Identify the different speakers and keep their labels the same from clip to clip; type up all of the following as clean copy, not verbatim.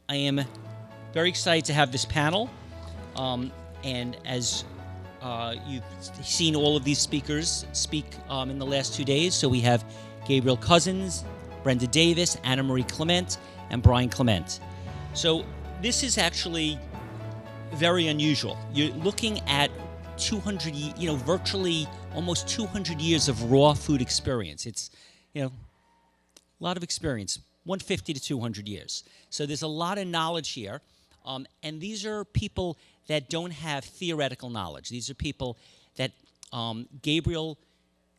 Speaker 1: I am very excited to have this panel. And as you've seen all of these speakers speak in the last 2 days, so we have Gabriel Cousens, Brenda Davis, Anna Marie Clement, and Brian Clement. So this is actually very unusual. You're looking at 200, virtually almost 200 years of raw food experience. It's, a lot of experience, 150 to 200 years. So there's a lot of knowledge here. And these are people that don't have theoretical knowledge. These are people that Gabriel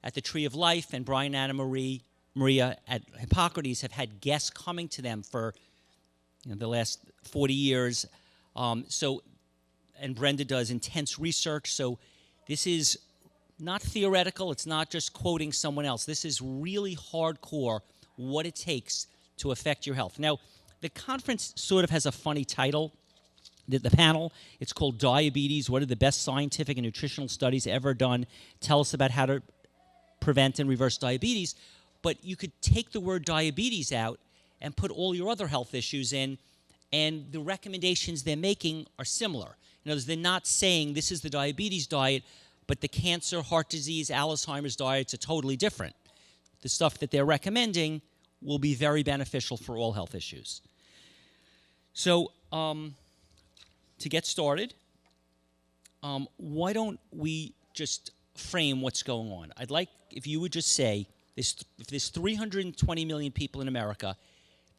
Speaker 1: at the Tree of Life and Brian and Anna Maria at Hippocrates have had guests coming to them for the last 40 years. And Brenda does intense research. So this is not theoretical. It's not just quoting someone else. This is really hardcore what it takes to affect your health. Now, the conference sort of has a funny title. The panel, it's called Diabetes. What are the best scientific and nutritional studies ever done? Tell us about how to prevent and reverse diabetes. But you could take the word diabetes out and put all your other health issues in, and the recommendations they're making are similar. In other words, they're not saying this is the diabetes diet, but the cancer, heart disease, Alzheimer's diets are totally different. The stuff that they're recommending will be very beneficial for all health issues. So, to get started, why don't we just frame what's going on? I'd like if you would just say, if there's 320 million people in America,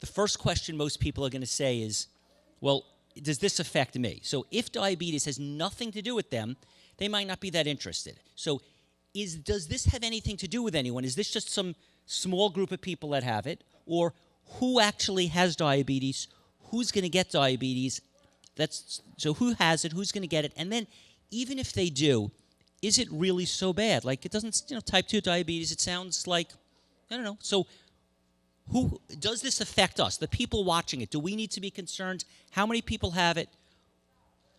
Speaker 1: the first question most people are going to say is, well, does this affect me? So if diabetes has nothing to do with them, they might not be that interested. So does this have anything to do with anyone? Is this just some small group of people that have it? Or who actually has diabetes? Who's going to get diabetes? So who has it? Who's going to get it? And then even if they do, is it really so bad? Like, it doesn't, type 2 diabetes, it sounds like, I don't know. So who does this affect us, the people watching it? Do we need to be concerned? How many people have it?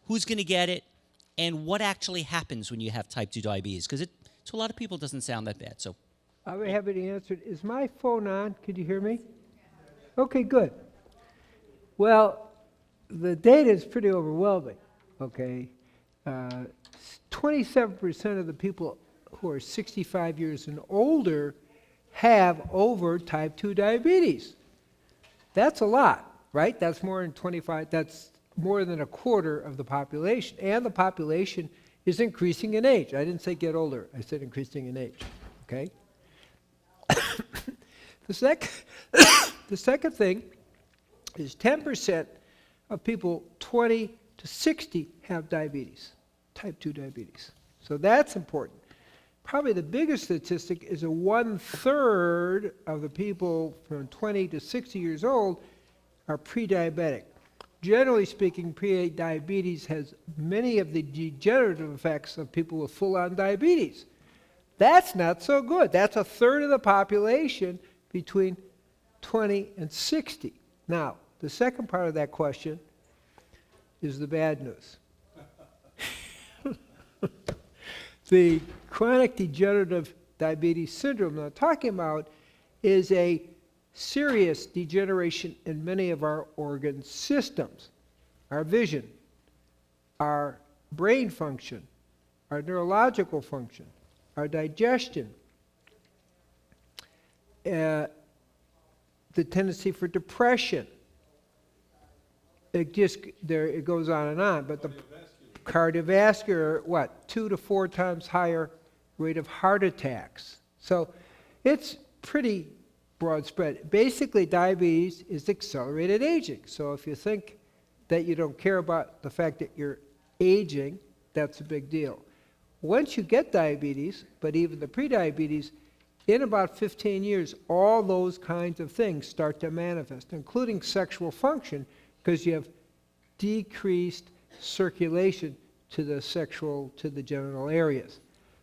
Speaker 1: Who's going to get it? And what actually happens when you have type 2 diabetes? Because to a lot of people, it doesn't sound that bad. So
Speaker 2: I'll be happy to answer it. Is my phone on? Could you hear me? Okay, good. Well, the data is pretty overwhelming, okay? 27% of the people who are 65 years and older have over type 2 diabetes. That's a lot, right? That's more than 25, that's more than a quarter of the population. And the population is increasing in age. I didn't say get older, I said increasing in age, okay? The second thing is 10% of people 20 to 60 have diabetes, type 2 diabetes. So that's important. Probably the biggest statistic is 1/3 of the people from 20 to 60 years old are pre-diabetic. Generally speaking, pre-diabetes has many of the degenerative effects of people with full-on diabetes. That's not so good. That's 1/3 of the population between 20 and 60. Now, the second part of that question is the bad news. The chronic degenerative diabetes syndrome that I'm talking about is a serious degeneration in many of our organ systems. Our vision, our brain function, our neurological function, our digestion, the tendency for depression. It goes on, but the cardiovascular, 2 to 4 times higher rate of heart attacks. So it's pretty broad spread. Basically, diabetes is accelerated aging. So if you think that you don't care about the fact that you're aging, that's a big deal. Once you get diabetes, but even the prediabetes, in about 15 years, all those kinds of things start to manifest, including sexual function, because you have decreased circulation to the genital areas.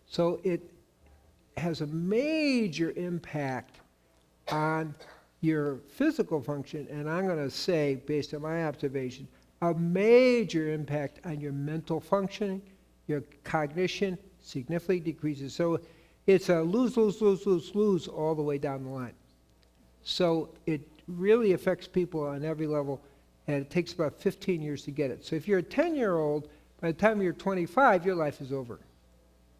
Speaker 2: So it has a major impact on your physical function, and I'm going to say, based on my observation, a major impact on your mental functioning. Your cognition significantly decreases. So it's a lose, lose, lose, lose, lose all the way down the line. So it really affects people on every level, and it takes about 15 years to get it. So if you're a 10-year-old, by the time you're 25, your life is over,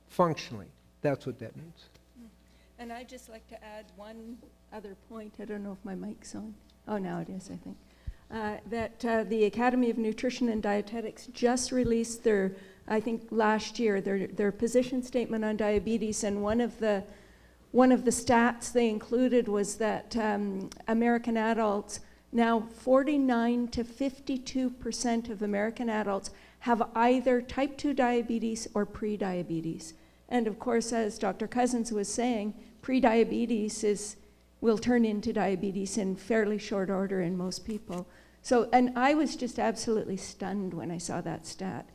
Speaker 2: functionally. That's what that means.
Speaker 3: And I'd just like to add one other point. I don't know if my mic's on. Oh, now it is, I think. The Academy of Nutrition and Dietetics just released their, I think last year, their position statement on diabetes, and one of the stats they included was that American adults, now 49 to 52% of American adults have either type 2 diabetes or pre-diabetes. And of course, as Dr. Cousens was saying, pre-diabetes will turn into diabetes in fairly short order in most people. So, and I was just absolutely stunned when I saw that stat,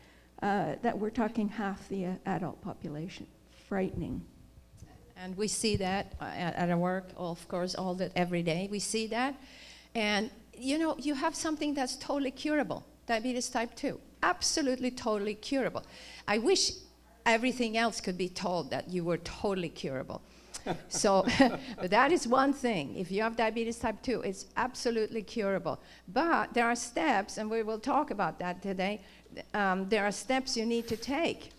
Speaker 3: that we're talking half the adult population. Frightening.
Speaker 4: And we see that at our work, of course, every day. We see that. And, you know, you have something that's totally curable, diabetes type 2. Absolutely, totally curable. I wish everything else could be told that you were totally curable. So that is one thing. If you have diabetes type 2, it's absolutely curable. But there are steps, and we will talk about that today. There are steps you need to take.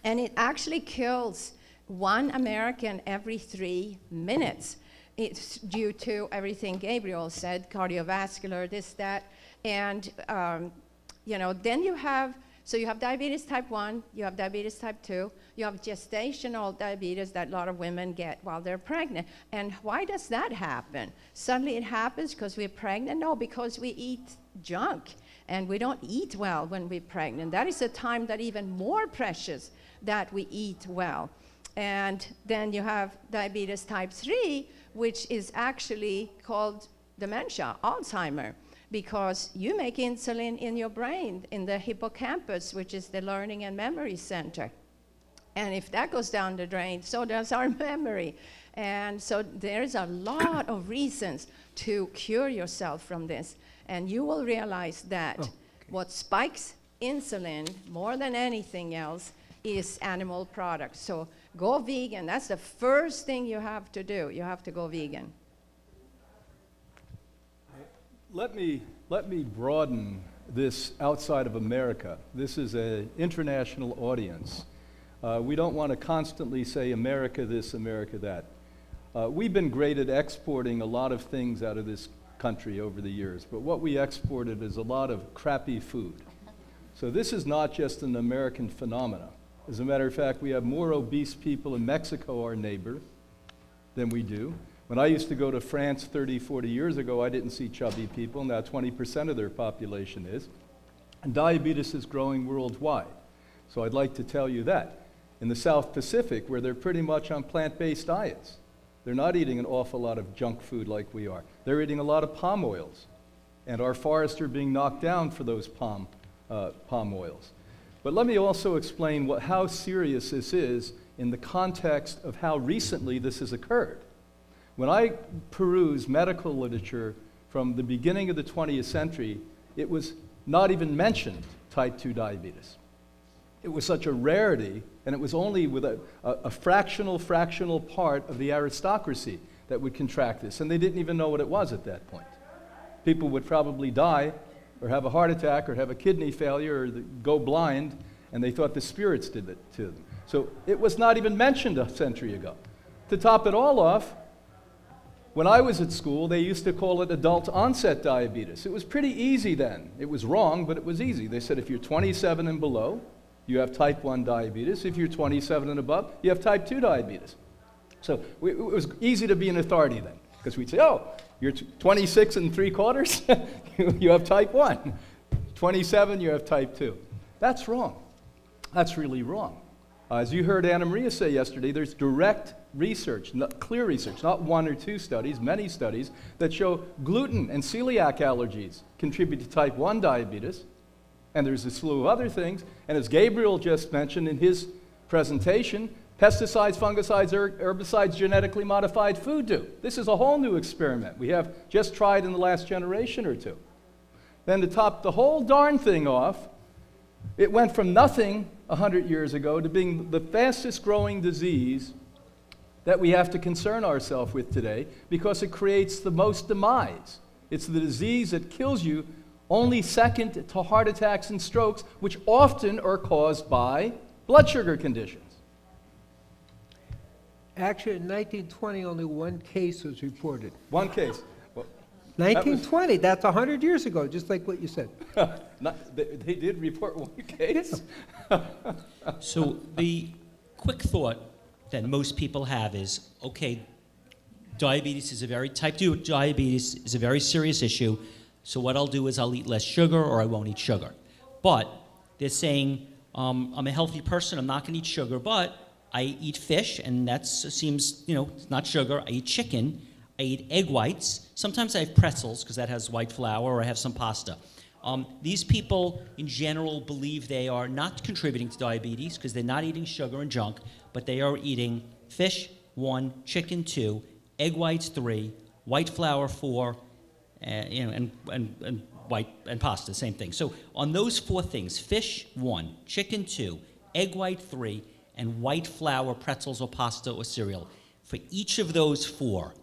Speaker 4: And it actually kills 1 American every 3 minutes. It's due to everything Gabriel said, cardiovascular, this, that. And, you know, then you have diabetes type 1, you have diabetes type 2, you have gestational diabetes that a lot of women get while they're pregnant. And why does that happen? Suddenly it happens because we're pregnant? No, because we eat junk and we don't eat well when we're pregnant. That is a time that even more precious that we eat well. And then you have diabetes type 3, which is actually called dementia, Alzheimer, because you make insulin in your brain, in the hippocampus, which is the learning and memory center. And if that goes down the drain, so does our memory. And so there's a lot of reasons to cure yourself from this. And you will realize that what spikes insulin more than anything else is animal products. So go vegan. That's the first thing you have to do. You have to go vegan.
Speaker 5: Let me broaden this outside of America. This is an international audience. We don't want to constantly say America this, America that. We've been great at exporting a lot of things out of this country over the years, but what we exported is a lot of crappy food. So this is not just an American phenomenon. As a matter of fact, we have more obese people in Mexico, our neighbor, than we do. When I used to go to France 30, 40 years ago, I didn't see chubby people. Now 20% of their population is. And diabetes is growing worldwide. So I'd like to tell you that. In the South Pacific, where they're pretty much on plant-based diets, they're not eating an awful lot of junk food like we are. They're eating a lot of palm oils. And our forests are being knocked down for those palm oils. But let me also explain how serious this is in the context of how recently this has occurred. When I peruse medical literature from the beginning of the 20th century, it was not even mentioned type 2 diabetes. It was such a rarity, and it was only with a fractional part of the aristocracy that would contract this, and they didn't even know what it was at that point. People would probably die or have a heart attack or have a kidney failure or go blind, and they thought the spirits did it to them. So it was not even mentioned a century ago. To top it all off, when I was at school, they used to call it adult onset diabetes. It was pretty easy then. It was wrong, but it was easy. They said if you're 27 and below, you have type 1 diabetes. If you're 27 and above, you have type 2 diabetes. So it was easy to be an authority then, because we'd say, oh, you're 26 and 3/4, you have type 1. 27, you have type 2. That's wrong. That's really wrong. As you heard Anna Maria say yesterday, there's direct research, clear research, not 1 or 2 studies, many studies, that show gluten and celiac allergies contribute to type 1 diabetes. And there's a slew of other things. And as Gabriel just mentioned in his presentation, pesticides, fungicides, herbicides, genetically modified food do. This is a whole new experiment we have just tried in the last generation or two. Then to top the whole darn thing off, it went from nothing 100 years ago to being the fastest growing disease that we have to concern ourselves with today because it creates the most demise. It's the disease that kills you only second to heart attacks and strokes, which often are caused by blood sugar conditions.
Speaker 2: Actually, in 1920, only one case was reported.
Speaker 5: One case. Well, that was-
Speaker 2: 1920, that's 100 years ago, just like what you said.
Speaker 5: they did report one case.
Speaker 1: So the quick thought that most people have is, okay, type 2 diabetes is a very serious issue, so what I'll do is I'll eat less sugar or I won't eat sugar. But they're saying, I'm a healthy person, I'm not gonna eat sugar, but I eat fish, and that seems, it's not sugar. I eat chicken, I eat egg whites. Sometimes I have pretzels, because that has white flour, or I have some pasta. These people, in general, believe they are not contributing to diabetes, because they're not eating sugar and junk, but they are eating fish, 1, chicken, 2, egg whites, 3, white flour, 4, and white and pasta, same thing. So on those 4 things, fish, 1, chicken, 2, egg white, 3, and white flour, pretzels or pasta or cereal, for each of those 4,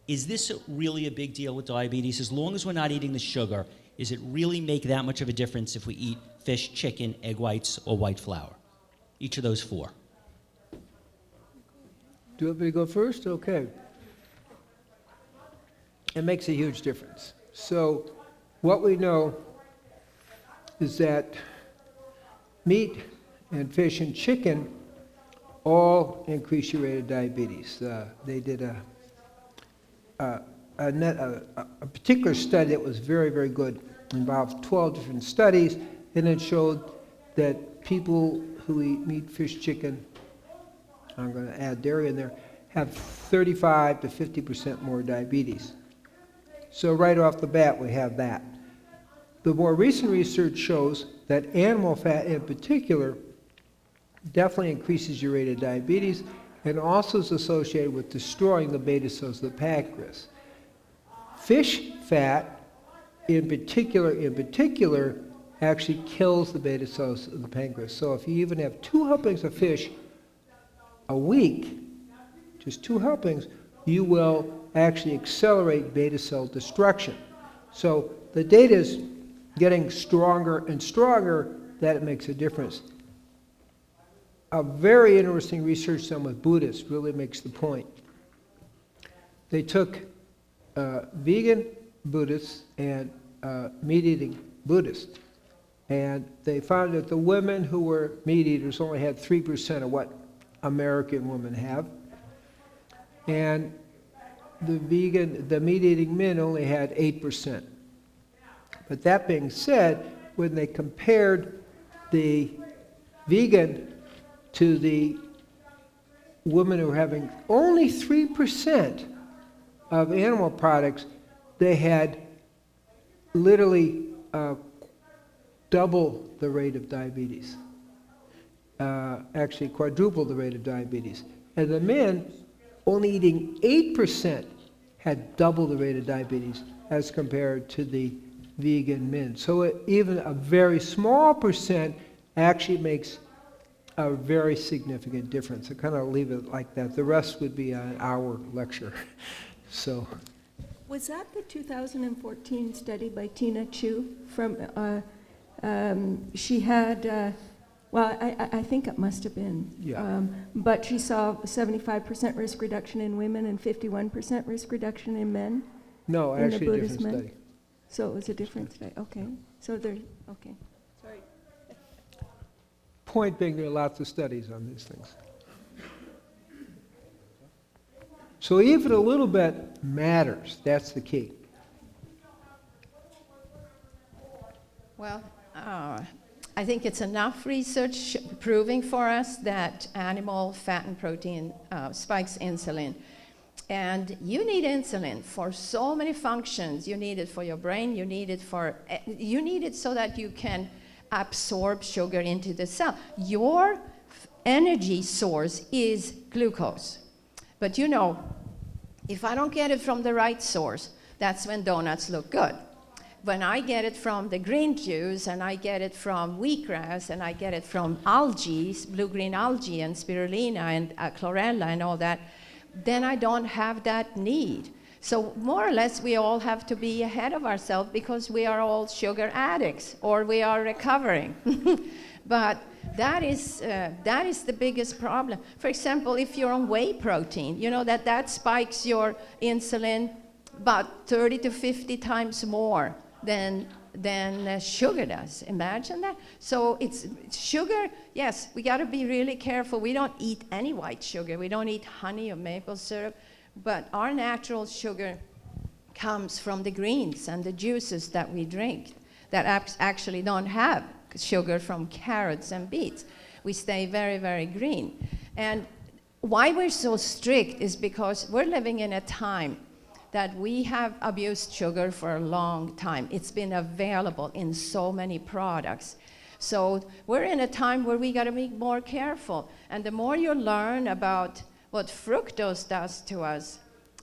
Speaker 1: is this really a big deal with diabetes? As long as we're not eating the sugar, does it really make that much of a difference if we eat fish, chicken, egg whites, or white flour? Each of those 4.
Speaker 2: Do you want me to go first? Okay. It makes a huge difference. So what we know is that meat and fish and chicken all increase your rate of diabetes. They did a particular study that was very, very good. Involved 12 different studies, and it showed that people who eat meat, fish, chicken, I'm going to add dairy in there, have 35 to 50% more diabetes. So right off the bat, we have that. The more recent research shows that animal fat in particular definitely increases your rate of diabetes and also is associated with destroying the beta cells of the pancreas. Fish fat in particular actually kills the beta cells of the pancreas. So if you even have 2 helpings of fish a week, just 2 helpings, you will actually accelerate beta cell destruction. So the data is getting stronger and stronger that it makes a difference. A very interesting research done with Buddhists really makes the point. They took vegan Buddhists and meat-eating Buddhists, and they found that the women who were meat eaters only had 3% of what American women have, and the meat-eating men only had 8%. But that being said, when they compared the vegan to the women who were having only 3% of animal products, they had literally double the rate of diabetes. Actually quadruple the rate of diabetes. And the men, only eating 8%, had double the rate of diabetes as compared to the vegan men. So even a very small percent actually makes a very significant difference. I kind of leave it like that. The rest would be an hour lecture. So,
Speaker 3: Was that the 2014 study by Tina Chu from, she had, well, I think it must have been.
Speaker 2: Yeah.
Speaker 3: But she saw 75% risk reduction in women and 51% risk reduction in men?
Speaker 2: no,
Speaker 3: In the
Speaker 2: actually a
Speaker 3: Buddhist
Speaker 2: different
Speaker 3: men?
Speaker 2: study.
Speaker 3: So it was a different study, okay. So there, okay. Sorry.
Speaker 2: Point being, there are lots of studies on these things. So even a little bit matters. That's the key.
Speaker 4: Well, I think it's enough research proving for us that animal fat and protein spikes insulin. And you need insulin for so many functions. You need it for your brain, you need it so that you can absorb sugar into the cell. Your energy source is glucose. But if I don't get it from the right source, that's when donuts look good. When I get it from the green juice, and I get it from wheatgrass, and I get it from algae, blue-green algae, and spirulina, and chlorella, and all that, then I don't have that need. So more or less, we all have to be ahead of ourselves because we are all sugar addicts or we are recovering. But that is the biggest problem. For example, if you're on whey protein, you know that spikes your insulin about 30 to 50 times more than sugar does. Imagine that. So it's sugar. Yes, we got to be really careful. We don't eat any white sugar. We don't eat honey or maple syrup. But our natural sugar comes from the greens and the juices that we drink that actually don't have sugar from carrots and beets. We stay very, very green. And why we're so strict is because we're living in a time that we have abused sugar for a long time. It's been available in so many products. So we're in a time where we gotta be more careful. And the more you learn about what fructose does to us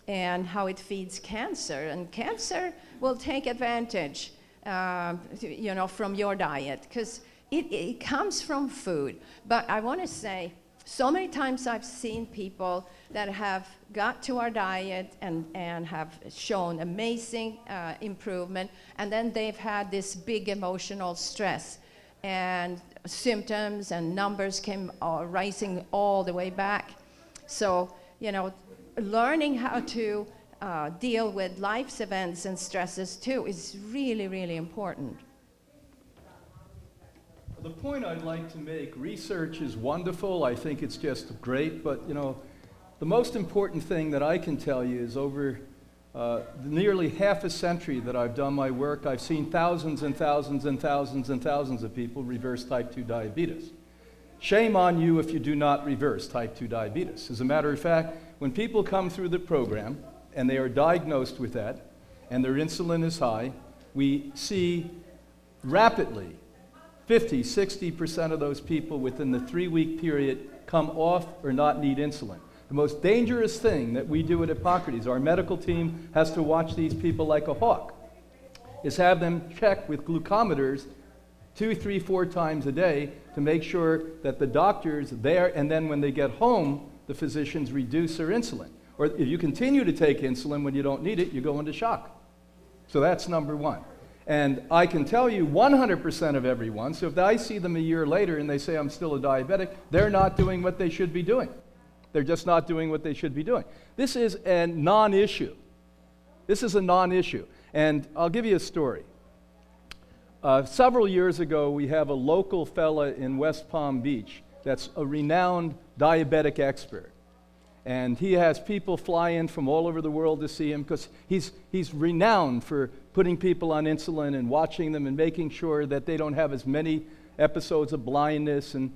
Speaker 4: and how it feeds cancer, and cancer will take advantage from your diet, because it comes from food. But I want to say, so many times I've seen people that have got to our diet and have shown amazing improvement, and then they've had this big emotional stress, and symptoms and numbers came rising all the way back. So, learning how to deal with life's events and stresses too is really, really important.
Speaker 5: The point I'd like to make, research is wonderful. I think it's just great, but the most important thing that I can tell you is over nearly half a century that I've done my work, I've seen thousands and thousands and thousands and thousands of people reverse type 2 diabetes. Shame on you if you do not reverse type 2 diabetes. As a matter of fact, when people come through the program and they are diagnosed with that and their insulin is high, we see rapidly 50, 60% of those people within the 3-week period come off or not need insulin. The most dangerous thing that we do at Hippocrates, our medical team has to watch these people like a hawk, is have them check with glucometers 2, 3, 4 times a day to make sure that the doctor's there, and then when they get home, the physicians reduce their insulin. Or if you continue to take insulin when you don't need it, you go into shock. So that's number one. And I can tell you 100% of everyone, so if I see them a year later and they say I'm still a diabetic, they're not doing what they should be doing. They're just not doing what they should be doing. This is a non-issue. This is a non-issue. And I'll give you a story. Several years ago, we have a local fella in West Palm Beach that's a renowned diabetic expert. And he has people fly in from all over the world to see him because he's renowned for putting people on insulin and watching them and making sure that they don't have as many episodes of blindness and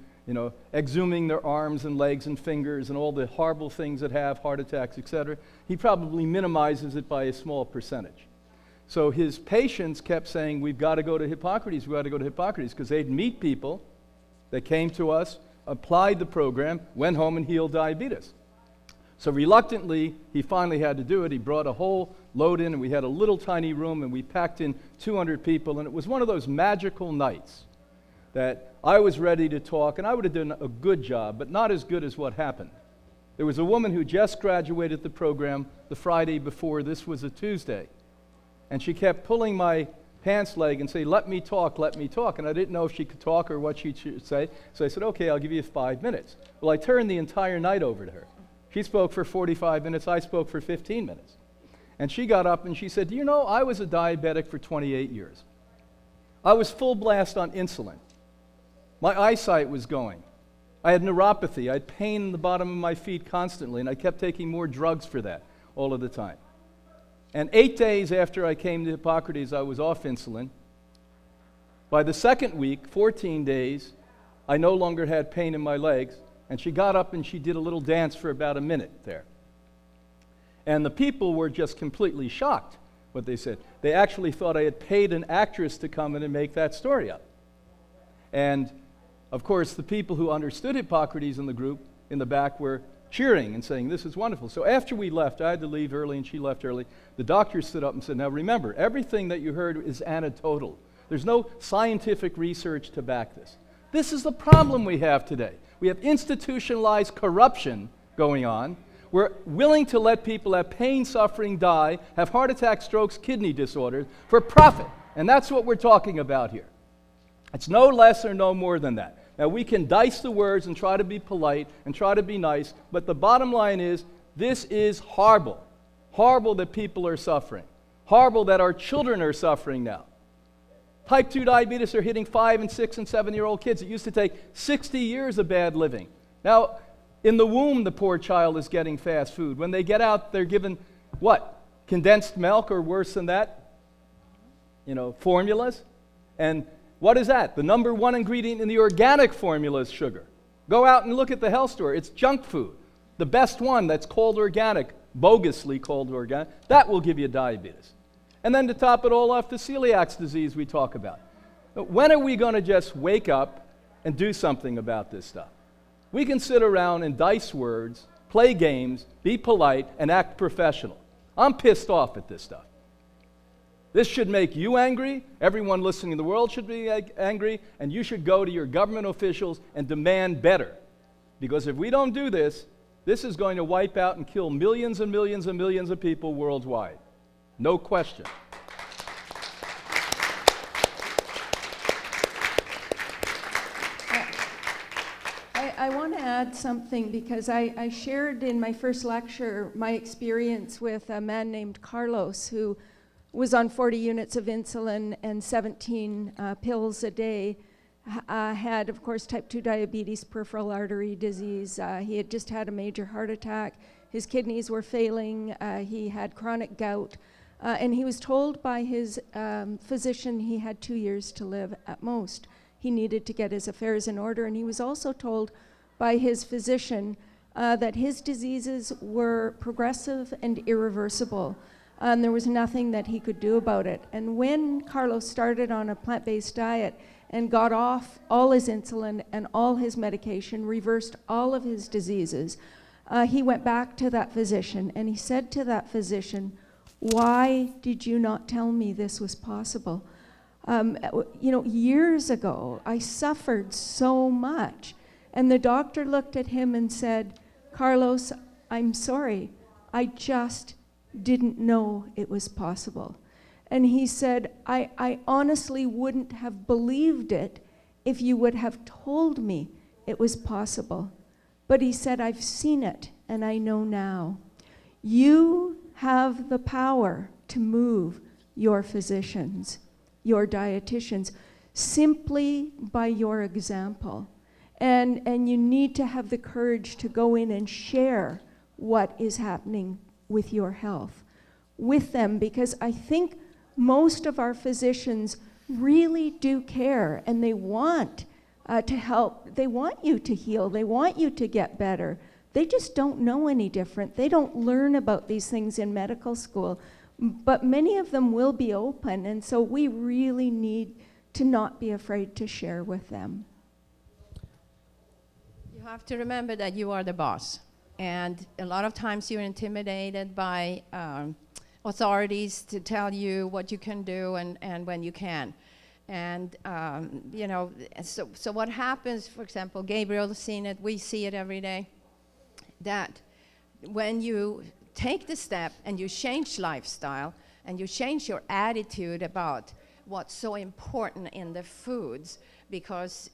Speaker 5: exhuming their arms and legs and fingers and all the horrible things that have heart attacks, etc. He probably minimizes it by a small percentage. So his patients kept saying, we've got to go to Hippocrates, we've got to go to Hippocrates, because they'd meet people that came to us, applied the program, went home and healed diabetes. So reluctantly, he finally had to do it. He brought a whole load in, and we had a little tiny room, and we packed in 200 people, and it was one of those magical nights that I was ready to talk, and I would have done a good job, but not as good as what happened. There was a woman who just graduated the program the Friday before. This was a Tuesday. And she kept pulling my pants leg and say, let me talk, and I didn't know if she could talk or what she should say. So I said, okay, I'll give you 5 minutes. Well, I turned the entire night over to her. She spoke for 45 minutes, I spoke for 15 minutes. And she got up and she said, do you know, I was a diabetic for 28 years. I was full blast on insulin. My eyesight was going. I had neuropathy. I had pain in the bottom of my feet constantly, and I kept taking more drugs for that all of the time. And 8 days after I came to Hippocrates, I was off insulin. By the second week, 14 days, I no longer had pain in my legs. And she got up and she did a little dance for about a minute there. And the people were just completely shocked, what they said. They actually thought I had paid an actress to come in and make that story up. And, of course, the people who understood Hippocrates in the group in the back were cheering and saying, this is wonderful. So after we left, I had to leave early and she left early, the doctor stood up and said, now remember, everything that you heard is anecdotal. There's no scientific research to back this. This is the problem we have today. We have institutionalized corruption going on. We're willing to let people have pain, suffering, die, have heart attacks, strokes, kidney disorders for profit. And that's what we're talking about here. It's no less or no more than that. Now, we can dice the words and try to be polite and try to be nice, but the bottom line is, this is horrible. Horrible that people are suffering. Horrible that our children are suffering now. Type 2 diabetes are hitting 5 and 6 and 7-year-old kids. It used to take 60 years of bad living. Now, in the womb, the poor child is getting fast food. When they get out, they're given, what? Condensed milk, or worse than that? Formulas. And what is that? The number one ingredient in the organic formula is sugar. Go out and look at the health store. It's junk food. The best one that's called organic, bogusly called organic, that will give you diabetes. And then to top it all off, the celiac disease we talk about. When are we going to just wake up and do something about this stuff? We can sit around and dice words, play games, be polite, and act professional. I'm pissed off at this stuff. This should make you angry. Everyone listening in the world should be angry, and you should go to your government officials and demand better. Because if we don't do this, this is going to wipe out and kill millions and millions and millions of people worldwide. No question.
Speaker 3: I want to add something because I shared in my first lecture my experience with a man named Carlos who was on 40 units of insulin and 17 pills a day, had, of course, type 2 diabetes, peripheral artery disease. He had just had a major heart attack. His kidneys were failing. He had chronic gout. And he was told by his physician he had 2 years to live at most. He needed to get his affairs in order. And he was also told by his physician that his diseases were progressive and irreversible. And there was nothing that he could do about it. And when Carlos started on a plant-based diet and got off all his insulin and all his medication, reversed all of his diseases, he went back to that physician and he said to that physician, "Why did you not tell me this was possible? Years ago, I suffered so much." And the doctor looked at him and said, "Carlos, I'm sorry. I just didn't know it was possible." And he said, I honestly wouldn't have believed it if you would have told me it was possible. But he said, I've seen it and I know now. You have the power to move your physicians, your dietitians, simply by your example. And you need to have the courage to go in and share what is happening with your health with them, because I think most of our physicians really do care and they want to help. They want you to heal. They want you to get better. They just don't know any different. They don't learn about these things in medical school, but many of them will be open, and so we really need to not be afraid to share with them.
Speaker 4: You have to remember that you are the boss. And a lot of times you're intimidated by authorities to tell you what you can do and when you can. And, so what happens, for example, Gabriel has seen it, we see it every day, that when you take the step and you change lifestyle and you change your attitude about what's so important in the foods, because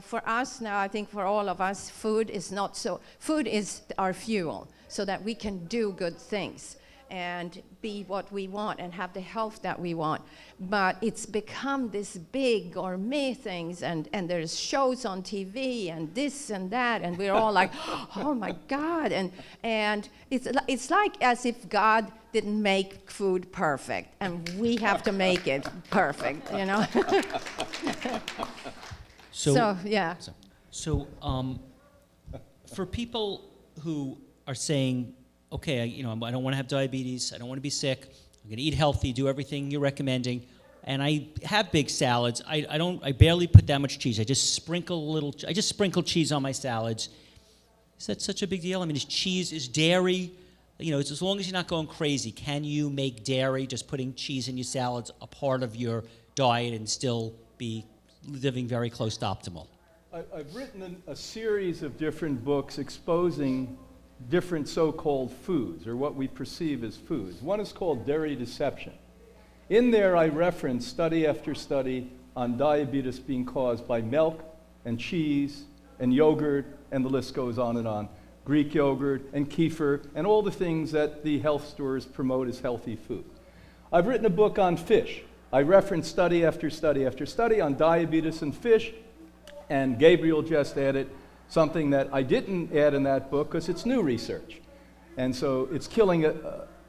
Speaker 4: for us now, I think for all of us, food is our fuel so that we can do good things and be what we want and have the health that we want. But it's become this big gourmet things, and there's shows on TV and this and that, and we're all like, oh my God. And it's like as if God didn't make food perfect, and we have to make it perfect, So, yeah.
Speaker 1: So, for people who are saying, okay, I don't want to have diabetes, I don't want to be sick, I'm going to eat healthy, do everything you're recommending, and I have big salads. I barely put that much cheese. I just sprinkle cheese on my salads. Is that such a big deal? I mean, is dairy, it's as long as you're not going crazy, can you make dairy, just putting cheese in your salads, a part of your diet and still be living very close to optimal?
Speaker 5: I've written a series of different books exposing different so-called foods, or what we perceive as foods. One is called dairy deception. In there, I reference study after study on diabetes being caused by milk and cheese and yogurt, and the list goes on and on. Greek yogurt and kefir and all the things that the health stores promote as healthy food. I've written a book on fish. I reference study after study after study on diabetes and fish, and Gabriel just added something that I didn't add in that book because it's new research. And so it's killing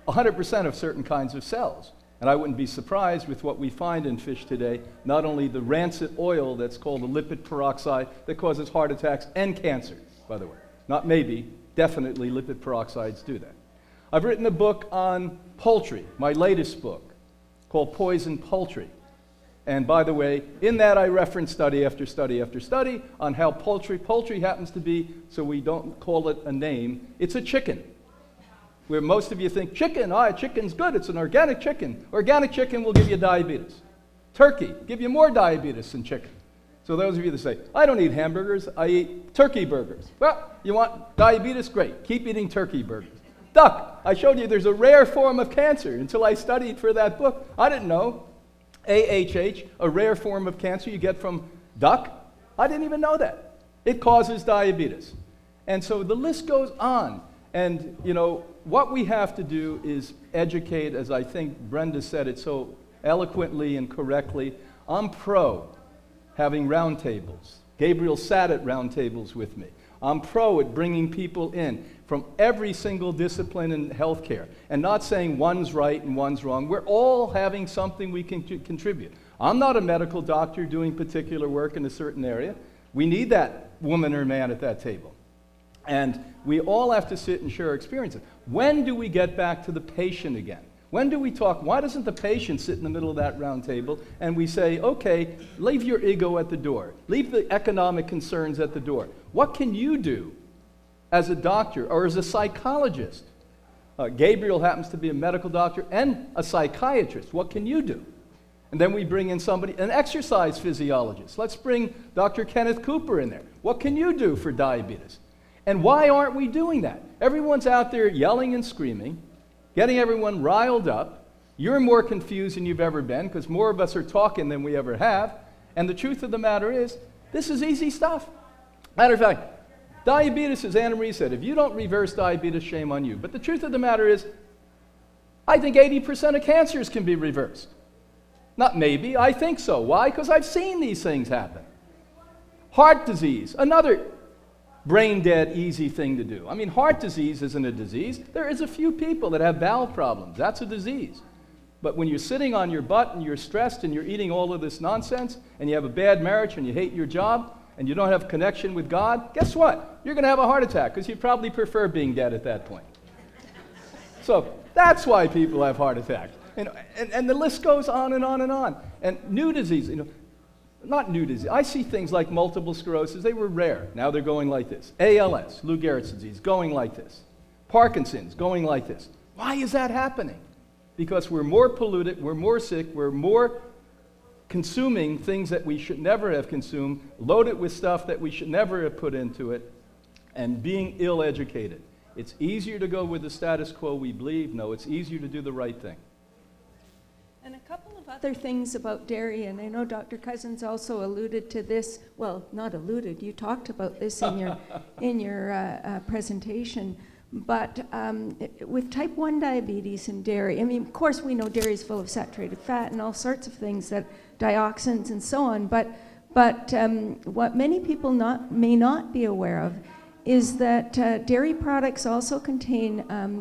Speaker 5: 100% of certain kinds of cells. And I wouldn't be surprised with what we find in fish today, not only the rancid oil that's called a lipid peroxide that causes heart attacks and cancer, by the way. Not maybe, definitely lipid peroxides do that. I've written a book on poultry, my latest book, called Poison Poultry. And by the way, in that I reference study after study after study on how poultry happens to be, so we don't call it a name, it's a chicken. Where most of you think, chicken's good, it's an organic chicken. Organic chicken will give you diabetes. Turkey, give you more diabetes than chicken. So those of you that say, I don't eat hamburgers, I eat turkey burgers. Well, you want diabetes? Great, keep eating turkey burgers. Duck, I showed you there's a rare form of cancer. Until I studied for that book, I didn't know. AHH, a rare form of cancer you get from duck. I didn't even know that. It causes diabetes. And so the list goes on. And, you know, what we have to do is educate, as I think Brenda said it so eloquently and correctly. I'm pro having roundtables. Gabriel sat at roundtables with me. I'm pro at bringing people in from every single discipline in healthcare and not saying one's right and one's wrong. We're all having something we can contribute. I'm not a medical doctor doing particular work in a certain area. We need that woman or man at that table. And we all have to sit and share our experiences. When do we get back to the patient again? When do we talk? Why doesn't the patient sit in the middle of that round table and we say, okay, leave your ego at the door. Leave the economic concerns at the door. What can you do as a doctor or as a psychologist? Gabriel happens to be a medical doctor and a psychiatrist. What can you do? And then we bring in somebody, an exercise physiologist. Let's bring Dr. Kenneth Cooper in there. What can you do for diabetes? And why aren't we doing that? Everyone's out there yelling and screaming, getting everyone riled up. You're more confused than you've ever been because more of us are talking than we ever have. And the truth of the matter is, this is easy stuff. Matter of fact, diabetes, as Anna Marie said, if you don't reverse diabetes, shame on you. But the truth of the matter is, I think 80% of cancers can be reversed. Not maybe, I think so. Why? Because I've seen these things happen. Heart disease, another brain dead, easy thing to do. I mean, heart disease isn't a disease. There is a few people that have bowel problems. That's a disease. But when you're sitting on your butt and you're stressed and you're eating all of this nonsense and you have a bad marriage and you hate your job and you don't have connection with God, guess what? You're going to have a heart attack because you probably prefer being dead at that point. So that's why people have heart attacks. And the list goes on and on and on. And new disease, not new disease. I see things like multiple sclerosis. They were rare. Now they're going like this. ALS, Lou Gehrig's disease, going like this. Parkinson's, going like this. Why is that happening? Because we're more polluted, we're more sick, we're more consuming things that we should never have consumed, loaded with stuff that we should never have put into it, and being ill-educated. It's easier to go with the status quo, we believe. No, it's easier to do the right thing.
Speaker 3: And a couple of other things about dairy, and I know Dr. Cousens also alluded to this. Well, not alluded. You talked about this in your presentation. But with type 1 diabetes and dairy, I mean, of course, we know dairy is full of saturated fat and all sorts of things, that dioxins and so on. But what many people may not be aware of is that dairy products also contain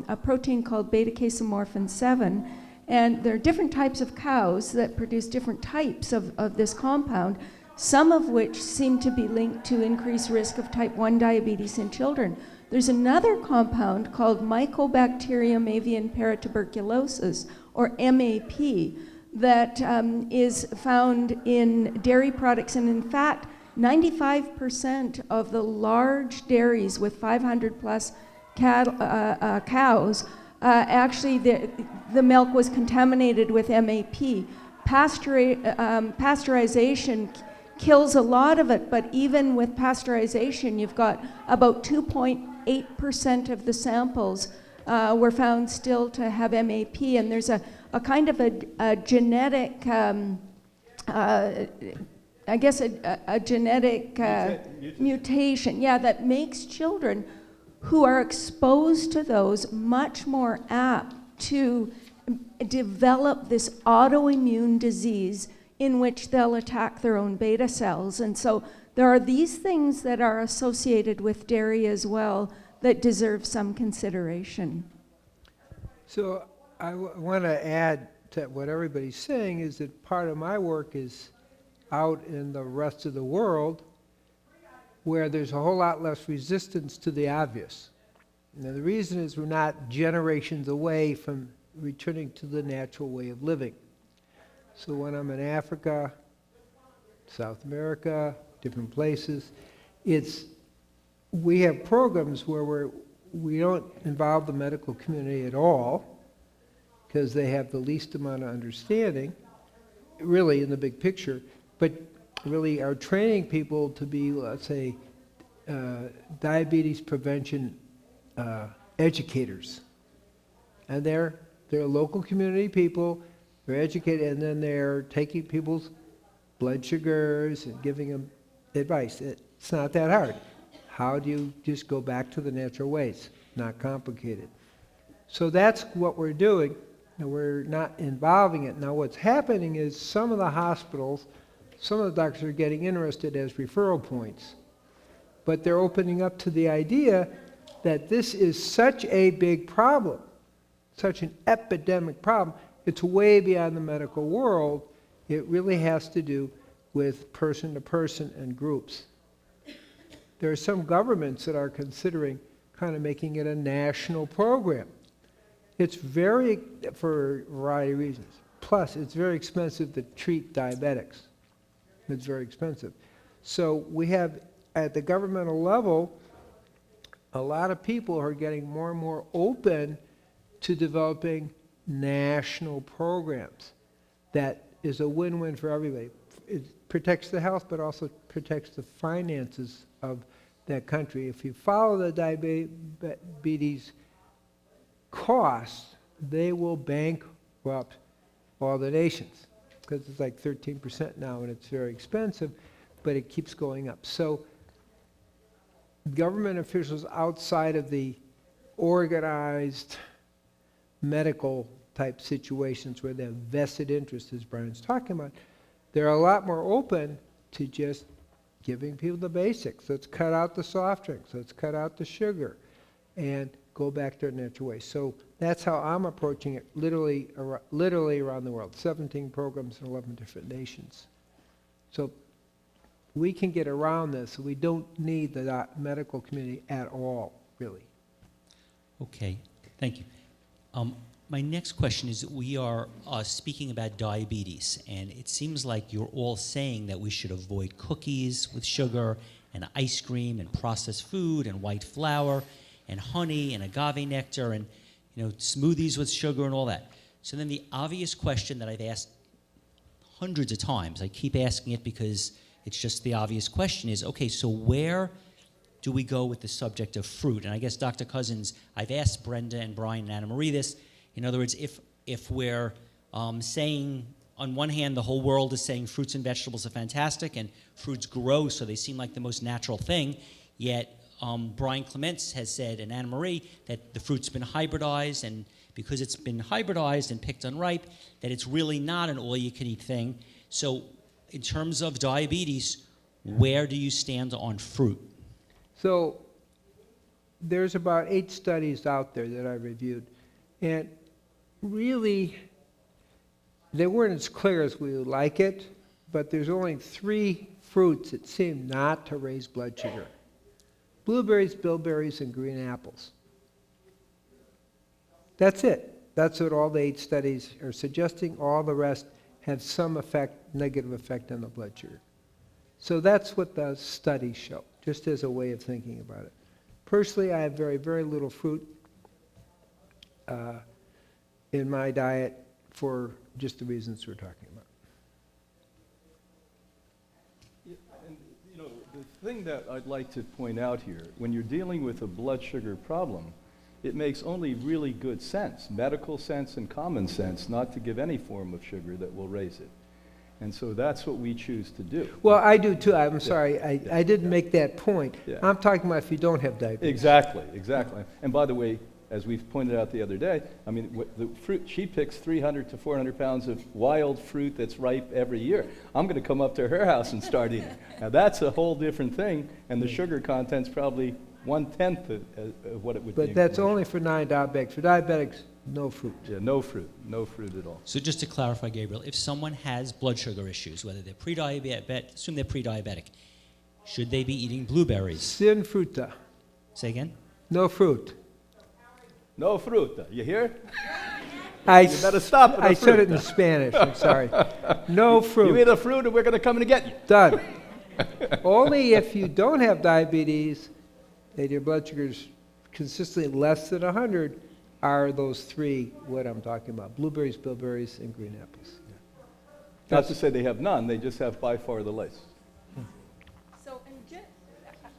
Speaker 3: a protein called beta-casomorphin 7. And there are different types of cows that produce different types of this compound, some of which seem to be linked to increased risk of type 1 diabetes in children. There's another compound called Mycobacterium avian paratuberculosis, or MAP, that is found in dairy products. And in fact, 95% of the large dairies with of plus cows, actually the milk was contaminated with MAP. Pasteurization kills a lot of it, but even with pasteurization, you've got about 2.8% of the samples were found still to have MAP, and there's a kind of a genetic, I guess a genetic mutation, yeah, that makes children who are exposed to those much more apt to develop this autoimmune disease in which they'll attack their own beta cells. And so there are these things that are associated with dairy as well that deserve some consideration.
Speaker 2: So I want to add to what everybody's saying is that part of my work is out in the rest of the world where there's a whole lot less resistance to the obvious. Now, the reason is we're not generations away from returning to the natural way of living. So when I'm in Africa, South America, different places, we have programs where we don't involve the medical community at all because they have the least amount of understanding, really, in the big picture, but really are training people to be, let's say, diabetes prevention educators. And they're local community people, they're educated, and then they're taking people's blood sugars and giving them advice. It's not that hard. How do you just go back to the natural ways? Not complicated. So that's what we're doing, and we're not involving it. Now what's happening is some of the hospitals, some of the doctors are getting interested as referral points, but they're opening up to the idea that this is such a big problem, such an epidemic problem, it's way beyond the medical world. It really has to do with person to person and groups. There are some governments that are considering kind of making it a national program. It's for a variety of reasons. Plus, it's very expensive to treat diabetics. It's very expensive. So we have, at the governmental level, a lot of people are getting more and more open to developing national programs. That is a win-win for everybody. It protects the health, but also protects the finances of that country. If you follow the diabetes costs, they will bankrupt all the nations because it's like 13% now and it's very expensive, but it keeps going up. So government officials outside of the organized medical type situations where they have vested interest, as Brian's talking about, they're a lot more open to just giving people the basics. Let's cut out the soft drinks. Let's cut out the sugar and go back to their natural way. So that's how I'm approaching it literally around the world. 17 programs in 11 different nations. So we can get around this. We don't need the medical community at all, really.
Speaker 1: Okay, thank you. My next question is that we are speaking about diabetes, and it seems like you're all saying that we should avoid cookies with sugar and ice cream and processed food and white flour and honey and agave nectar and smoothies with sugar and all that. So then the obvious question that I've asked hundreds of times, I keep asking it because it's just the obvious question is, okay, so where do we go with the subject of fruit? And I guess, Dr. Cousens, I've asked Brenda and Brian and Anna Marie this. In other words, if we're saying, on one hand, the whole world is saying fruits and vegetables are fantastic and fruits grow, so they seem like the most natural thing, yet Brian Clement has said, and Anna Marie, that the fruit's been hybridized, and because it's been hybridized and picked unripe, that it's really not an all-you-can-eat thing. So in terms of diabetes, where do you stand on fruit?
Speaker 2: So there's about 8 studies out there that I reviewed, and really they weren't as clear as we would like it, but there's only 3 fruits that seem not to raise blood sugar: blueberries, bilberries, and green apples. That's it. That's what all the 8 studies are suggesting. All the rest have some effect, negative effect on the blood sugar. So that's what the studies show, just as a way of thinking about it. Personally, I have very, very little fruit in my diet for just the reasons we're talking about.
Speaker 5: And, you know, the thing that I'd like to point out here, when you're dealing with a blood sugar problem, it makes only really good sense, medical sense and common sense, not to give any form of sugar that will raise it. And so that's what we choose to do.
Speaker 2: Well, I do too. I'm sorry, I didn't make that point.
Speaker 5: Yeah.
Speaker 2: I'm talking about if you don't have diabetes.
Speaker 5: Exactly, exactly. And by the way, as we've pointed out the other day, I mean, the fruit, she picks 300 to 400 pounds of wild fruit that's ripe every year. I'm going to come up to her house and start eating. Now, that's a whole different thing, and the sugar content's probably 1/10 of what it would be.
Speaker 2: But that's only for non-diabetics. For diabetics, no fruit.
Speaker 5: Yeah, no fruit at all.
Speaker 1: So just to clarify, Gabriel, if someone has blood sugar issues, whether they're pre-diabetic, assume they're pre-diabetic, should they be eating blueberries?
Speaker 2: Sin fruta,
Speaker 1: Say again?
Speaker 2: no fruit.
Speaker 5: No fruta, you hear?
Speaker 2: I
Speaker 5: You better stop at
Speaker 2: I
Speaker 5: the
Speaker 2: said
Speaker 5: fruit.
Speaker 2: it in Spanish, I'm sorry. No
Speaker 5: You
Speaker 2: fruit.
Speaker 5: eat a fruit and we're going to come and get you.
Speaker 2: Done. Only if you don't have diabetes and your blood sugar's consistently less than 100 are those three, what I'm talking about, blueberries, bilberries, and green apples.
Speaker 5: Not to say they have none, they just have by far the least.
Speaker 3: So,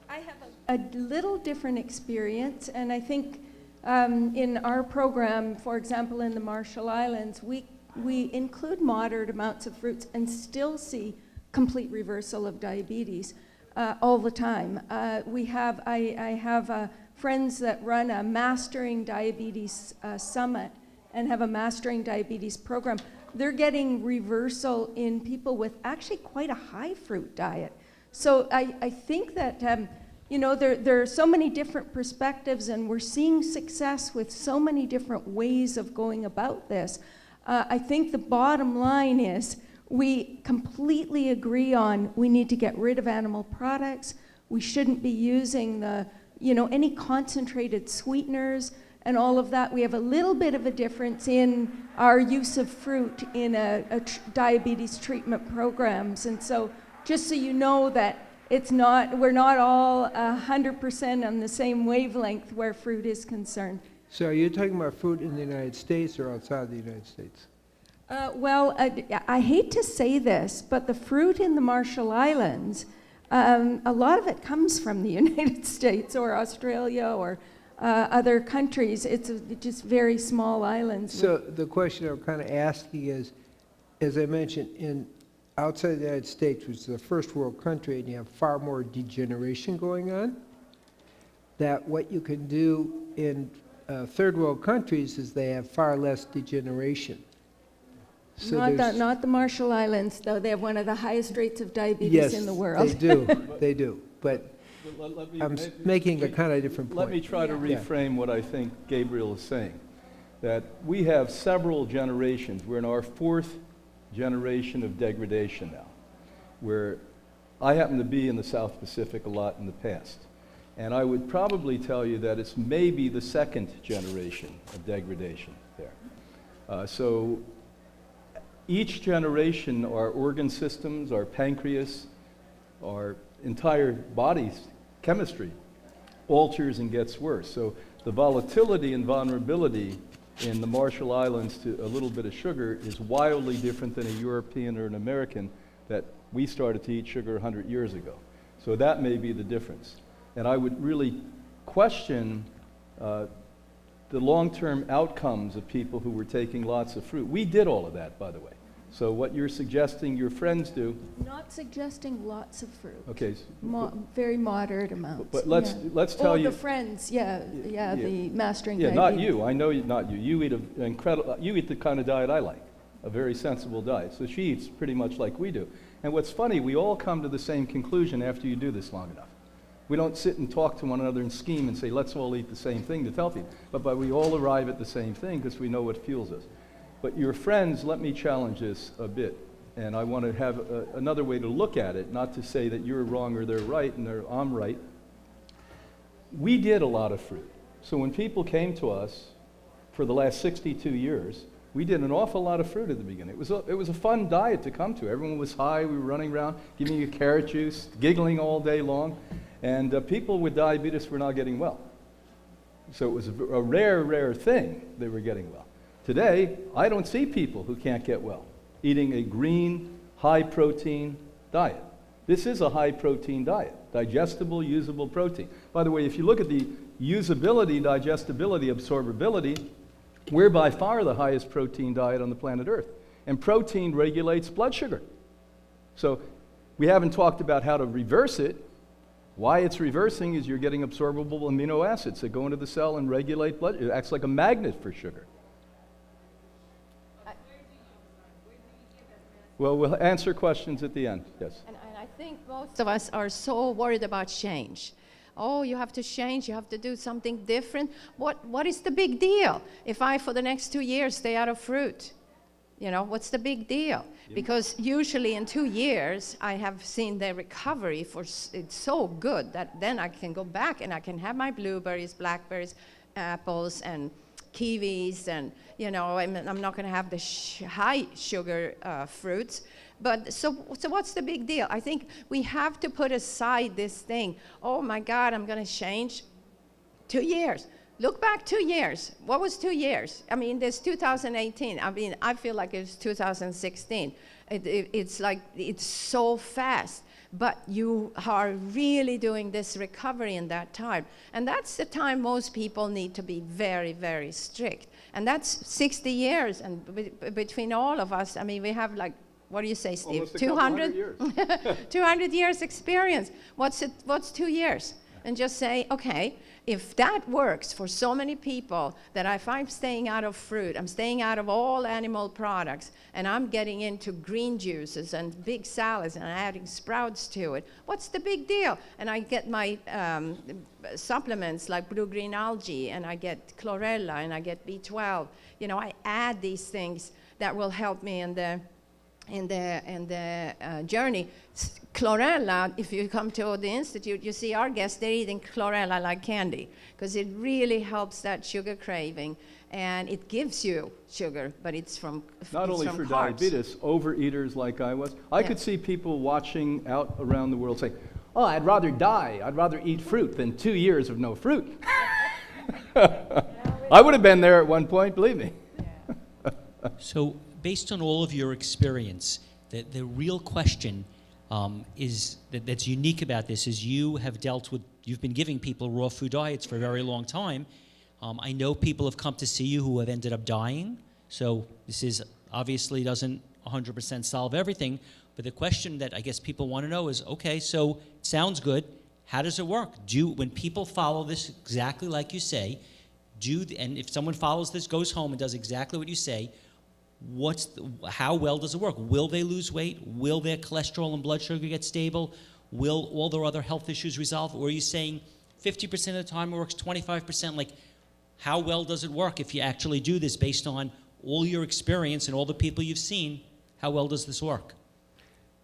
Speaker 3: I have a little different experience, and I think in our program, for example, in the Marshall Islands, we include moderate amounts of fruits and still see complete reversal of diabetes all the time. I have friends that run a Mastering Diabetes Summit and have a Mastering Diabetes program. They're getting reversal in people with actually quite a high fruit diet. So I think that you know, there are so many different perspectives, and we're seeing success with so many different ways of going about this. I think the bottom line is we completely agree on we need to get rid of animal products. We shouldn't be using any concentrated sweeteners and all of that. We have a little bit of a difference in our use of fruit in diabetes treatment programs. And so just so you know that we're not all 100% on the same wavelength where fruit is concerned.
Speaker 2: So are you talking about fruit in the United States or outside the United States?
Speaker 3: I hate to say this, but the fruit in the Marshall Islands, a lot of it comes from the United States or Australia or other countries. It's just very small islands.
Speaker 2: So the question I'm kind of asking is, as I mentioned, outside the United States, which is a first world country, and you have far more degeneration going on, that what you can do in third world countries is they have far less degeneration. So
Speaker 3: Not the Marshall Islands, though. They have one of the highest rates of diabetes in the world.
Speaker 2: Yes, they do. They do. But
Speaker 5: Let me-
Speaker 2: I'm
Speaker 5: maybe-
Speaker 2: making a kind of different point.
Speaker 5: Let me try to
Speaker 2: Yeah.
Speaker 5: reframe what I think Gabriel is saying. That we have several generations. We're in our fourth generation of degradation now, where I happen to be in the South Pacific a lot in the past. And I would probably tell you that it's maybe the second generation of degradation there. So each generation, our organ systems, our pancreas, our entire body's chemistry alters and gets worse. So the volatility and vulnerability in the Marshall Islands to a little bit of sugar is wildly different than a European or an American that we started to eat sugar 100 years ago. So that may be the difference. And I would really question the long-term outcomes of people who were taking lots of fruit. We did all of that, by the way. So what you're suggesting your friends do,
Speaker 3: Not suggesting lots of fruit.
Speaker 5: okay,
Speaker 3: Very moderate amounts.
Speaker 5: but let's tell you.
Speaker 3: The friends, the Mastering
Speaker 5: Yeah,
Speaker 3: Diabetes.
Speaker 5: not you. I know not you. You eat you eat the kind of diet I like, a very sensible diet. So she eats pretty much like we do. And what's funny, we all come to the same conclusion after you do this long enough. We don't sit and talk to one another and scheme and say, let's all eat the same thing to tell people. But we all arrive at the same thing because we know what fuels us. But your friends, let me challenge this a bit. And I want to have another way to look at it, not to say that you're wrong or they're right and I'm right. We did a lot of fruit. So when people came to us for the last 62 years, we did an awful lot of fruit at the beginning. It was a fun diet to come to. Everyone was high. We were running around, giving you carrot juice, giggling all day long. And people with diabetes were not getting well. So it was a rare thing they were getting well. Today, I don't see people who can't get well eating a green, high-protein diet. This is a high-protein diet, digestible, usable protein. By the way, if you look at the usability, digestibility, absorbability, we're by far the highest protein diet on the planet Earth. And protein regulates blood sugar. So we haven't talked about how to reverse it. Why it's reversing is you're getting absorbable amino acids that go into the cell and regulate blood. It acts like a magnet for sugar. Well, we'll answer questions at the end. Yes.
Speaker 4: And I think most of us are so worried about change. Oh, you have to change, you have to do something different. What is the big deal if I, for the next 2 years, stay out of fruit? You know, what's the big deal? Because usually in 2 years, I have seen the recovery it's so good that then I can go back and I can have my blueberries, blackberries, apples, and kiwis, and, you know, I'm not going to have the high sugar fruits. But so what's the big deal? I think we have to put aside this thing. Oh my God, I'm going to change. 2 years. Look back 2 years. What was 2 years? I mean, there's 2018. I mean, I feel like it's 2016. It's like, it's so fast. But you are really doing this recovery in that time. And that's the time most people need to be very, very strict. And that's 60 years. And between all of us, I mean, we have like, what do you say, Steve?
Speaker 5: Almost a couple hundred years.
Speaker 4: 200 years experience. What's 2 years? And just say, okay, if that works for so many people, that if I'm staying out of fruit, I'm staying out of all animal products, and I'm getting into green juices and big salads and adding sprouts to it, what's the big deal? And I get my supplements like blue-green algae, and I get chlorella, and I get B12. You know, I add these things that will help me in the journey. Chlorella, if you come to the Institute, you see our guests, they're eating chlorella like candy, because it really helps that sugar craving, and it gives you sugar, but it's from
Speaker 5: Not only for
Speaker 4: carbs.
Speaker 5: diabetes, overeaters like I was. I could see people watching out around the world saying, oh, I'd rather die. I'd rather eat fruit than 2 years of no fruit. I would have been there at one point, believe me.
Speaker 1: So based on all of your experience, the real question is that's unique about this is you've been giving people raw food diets for a very long time. I know people have come to see you who have ended up dying, so this is obviously doesn't 100% solve everything, but the question that I guess people want to know is, okay, so it sounds good, how does it work? When people follow this exactly like you say, and if someone follows this, goes home and does exactly what you say, how well does it work? Will they lose weight? Will their cholesterol and blood sugar get stable? Will all their other health issues resolve? Or are you saying 50% of the time it works, 25%? Like, how well does it work if you actually do this based on all your experience and all the people you've seen? How well does this work?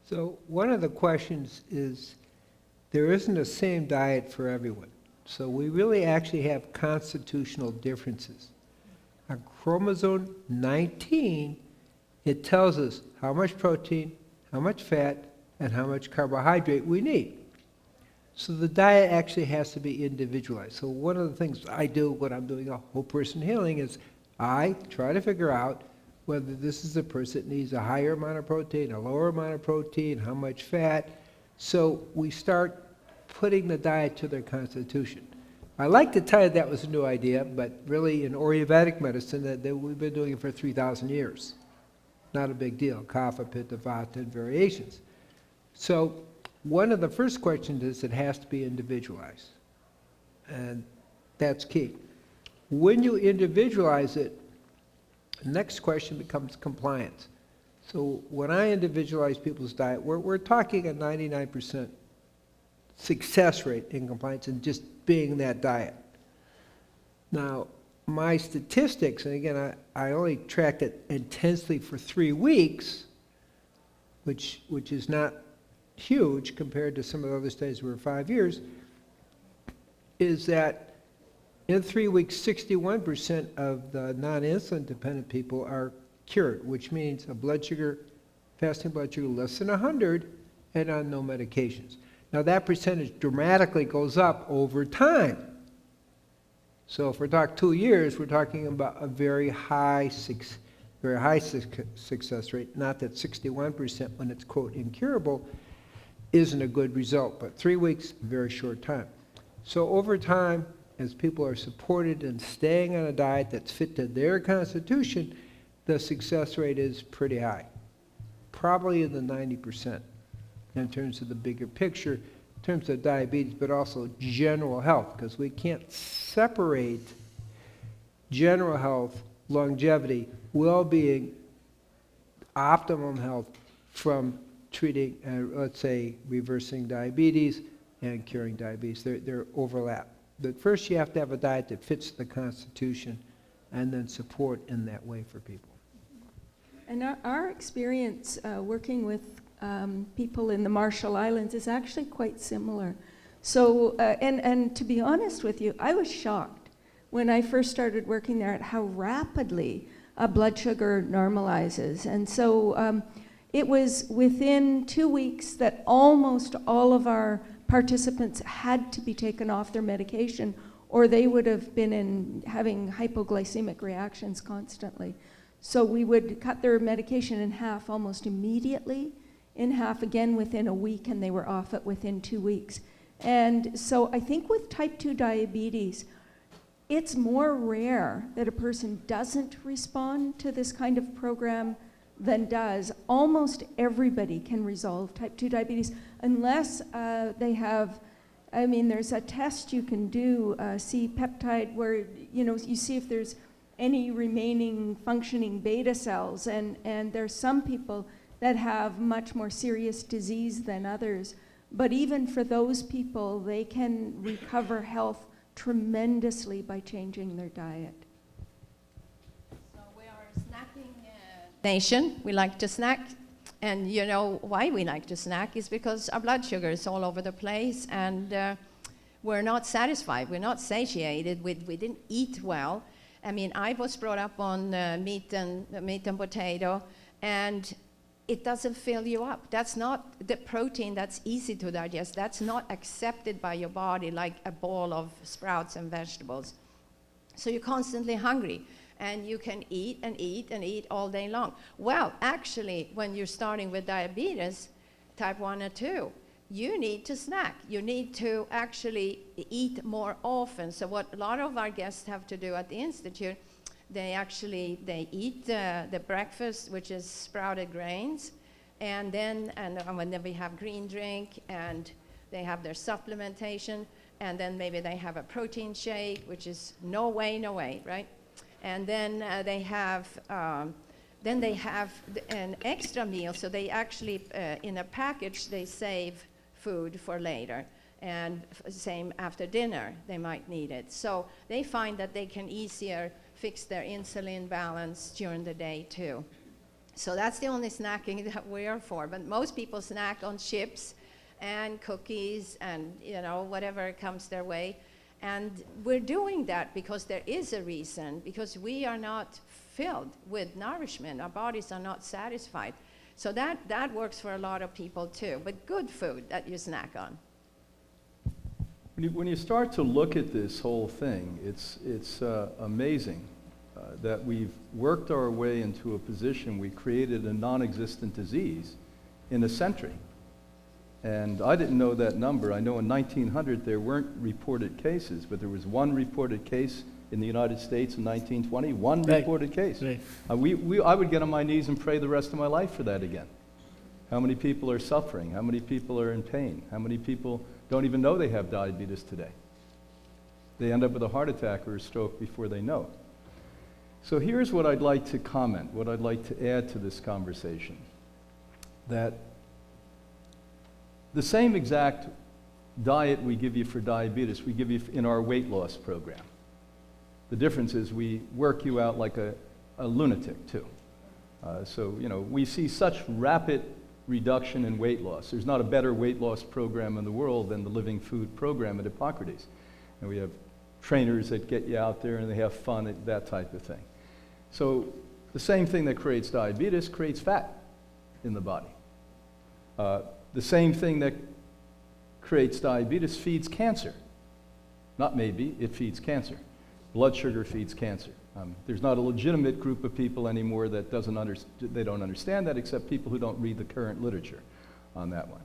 Speaker 2: So one of the questions is, there isn't the same diet for everyone. So we really actually have constitutional differences. On chromosome 19, it tells us how much protein, how much fat, and how much carbohydrate we need. So the diet actually has to be individualized. So one of the things I do when I'm doing a whole person healing is I try to figure out whether this is a person that needs a higher amount of protein, a lower amount of protein, how much fat. So we start putting the diet to their constitution. I like to tell you that was a new idea, but really in Ayurvedic medicine, that we've been doing it for 3,000 years. Not a big deal, kapha, pitta, vata, and variations. So one of the first questions is it has to be individualized, and that's key. When you individualize it, the next question becomes compliance. So when I individualize people's diet, we're talking a 99% success rate in compliance and just being that diet. Now, my statistics, and again, I only tracked it intensely for 3 weeks, which is not huge compared to some of the other studies where 5 years, is that in 3 weeks, 61% of the non-insulin dependent people are cured, which means a blood sugar, fasting blood sugar less than 100 and on no medications. Now that percentage dramatically goes up over time. So if we're talking 2 years, we're talking about a very high success rate. Not that 61% when it's, quote, incurable. isn't a good result, but 3 weeks, very short time. So over time, as people are supported in staying on a diet that's fit to their constitution, the success rate is pretty high, probably in the 90% in terms of the bigger picture, in terms of diabetes, but also general health, because we can't separate general health, longevity, well-being, optimum health from treating, let's say, reversing diabetes and curing diabetes. They're overlap. But first you have to have a diet that fits the Constitution and then support in that way for people.
Speaker 3: And our experience working with people in the Marshall Islands is actually quite similar. So, and to be honest with you, I was shocked when I first started working there at how rapidly blood sugar normalizes. And so it was within 2 weeks that almost all of our participants had to be taken off their medication, or they would have been having hypoglycemic reactions constantly. So we would cut their medication in half almost immediately, in half again within a week, and they were off it within 2 weeks. And so I think with type 2 diabetes, it's more rare that a person doesn't respond to this kind of program than does. Almost everybody can resolve type 2 diabetes unless they have, I mean, there's a test you can do, C-peptide, where you see if there's any remaining functioning beta cells, and there's some people that have much more serious disease than others. But even for those people, they can recover health tremendously by changing their diet.
Speaker 4: So we are snacking nation. We like to snack. And you know why we like to snack is because our blood sugar is all over the place, and we're not satisfied. We're not satiated. We didn't eat well. I mean, I was brought up on meat and potato, and it doesn't fill you up. That's not the protein that's easy to digest. That's not accepted by your body like a bowl of sprouts and vegetables. So you're constantly hungry, and you can eat and eat and eat all day long. Well, actually, when you're starting with diabetes, type 1 or 2, you need to snack. You need to actually eat more often. So what a lot of our guests have to do at the Institute, they eat the breakfast, which is sprouted grains, and then we have green drink, and they have their supplementation, and then maybe they have a protein shake, which is no way, right? And then they have an extra meal. So they actually, in a package, they save food for later. And same after dinner, they might need it. So they find that they can easier fix their insulin balance during the day too. So that's the only snacking that we are for. But most people snack on chips and cookies and whatever comes their way. And we're doing that because there is a reason, because we are not filled with nourishment. Our bodies are not satisfied. So that works for a lot of people too, but good food that you snack on.
Speaker 5: When you start to look at this whole thing, it's amazing that we've worked our way into a position we created a non-existent disease in a century. And I didn't know that number. I know in 1900 there weren't reported cases, but there was one reported case in the United States in 1920, one reported case.
Speaker 6: Right.
Speaker 5: I would get on my knees and pray the rest of my life for that again. How many people are suffering? How many people are in pain? How many people don't even know they have diabetes today? They end up with a heart attack or a stroke before they know. So here's what I'd like to comment, what I'd like to add to this conversation. That the same exact diet we give you for diabetes, we give you in our weight loss program. The difference is we work you out like a lunatic too. So we see such rapid reduction in weight loss. There's not a better weight loss program in the world than the Living Food program at Hippocrates. And we have trainers that get you out there and they have fun, that type of thing. So the same thing that creates diabetes creates fat in the body. The same thing that creates diabetes feeds cancer. Not maybe, it feeds cancer. Blood sugar feeds cancer. There's not a legitimate group of people anymore that don't understand that, except people who don't read the current literature on that one.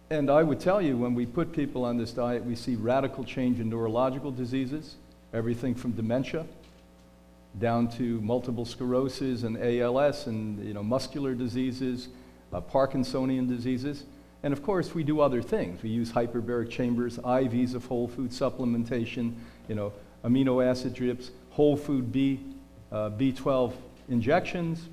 Speaker 5: And I would tell you, when we put people on this diet, we see radical change in neurological diseases, everything from dementia down to multiple sclerosis and ALS and muscular diseases, Parkinsonian diseases. And of course, we do other things. We use hyperbaric chambers, IVs of whole food supplementation, amino acid drips, whole food B12 injections,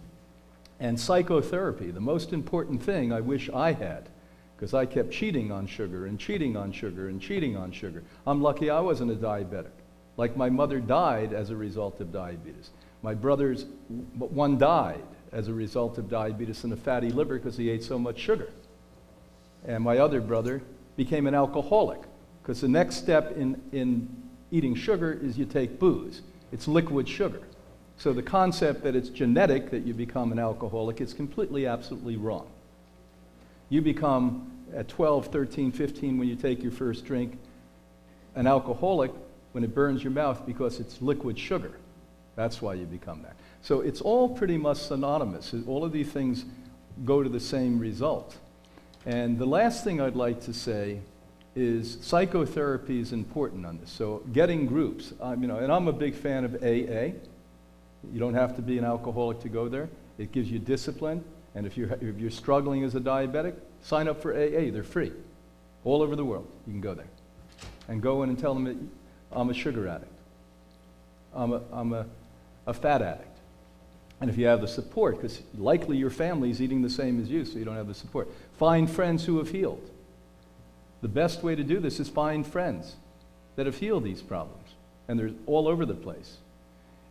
Speaker 5: and psychotherapy. The most important thing I wish I had, because I kept cheating on sugar and cheating on sugar and cheating on sugar. I'm lucky I wasn't a diabetic. Like my mother died as a result of diabetes. My brother's, one died as a result of diabetes and a fatty liver because he ate so much sugar. And my other brother became an alcoholic, because the next step in eating sugar is you take booze. It's liquid sugar. So the concept that it's genetic that you become an alcoholic is completely, absolutely wrong. You become, at 12, 13, 15, when you take your first drink, an alcoholic when it burns your mouth because it's liquid sugar. That's why you become that. So it's all pretty much synonymous. All of these things go to the same result. And the last thing I'd like to say is psychotherapy is important on this. So getting groups, and I'm a big fan of AA. You don't have to be an alcoholic to go there. It gives you discipline. And if you're struggling as a diabetic, sign up for AA. They're free. All over the world, you can go there. And go in and tell them that I'm a sugar addict. I'm a fat addict. And if you have the support, because likely your family's eating the same as you, so you don't have the support. Find friends who have healed. The best way to do this is find friends that have healed these problems. And they're all over the place.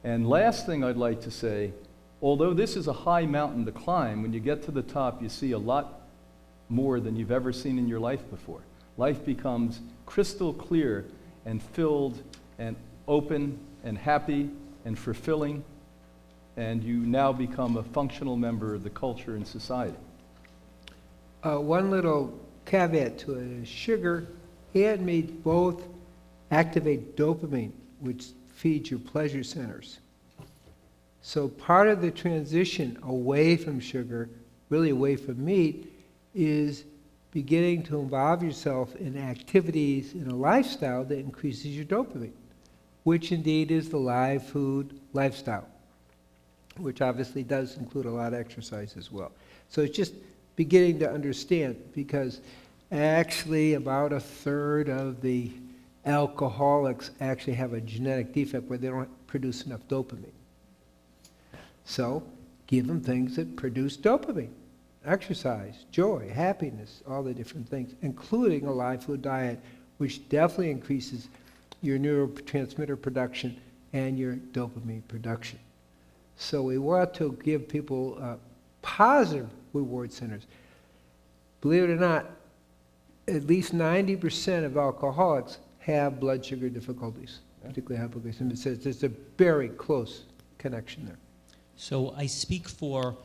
Speaker 5: And last thing I'd like to say, although this is a high mountain to climb, when you get to the top, you see a lot more than you've ever seen in your life before. Life becomes crystal clear and filled and open and happy and fulfilling, and you now become a functional member of the culture and society.
Speaker 2: One little caveat to it is sugar and meat both activate dopamine, which feeds your pleasure centers. So part of the transition away from sugar, really away from meat, is beginning to involve yourself in activities in a lifestyle that increases your dopamine, which indeed is the live food lifestyle, which obviously does include a lot of exercise as well. So it's just beginning to understand, because actually about a third of the alcoholics actually have a genetic defect where they don't produce enough dopamine. So give them things that produce dopamine. Exercise, joy, happiness, all the different things, including a live food diet, which definitely increases your neurotransmitter production and your dopamine production. So we want to give people positive reward centers. Believe it or not, at least 90% of alcoholics have blood sugar difficulties, particularly hypoglycemia. So there's a very close connection there.
Speaker 1: So I speak for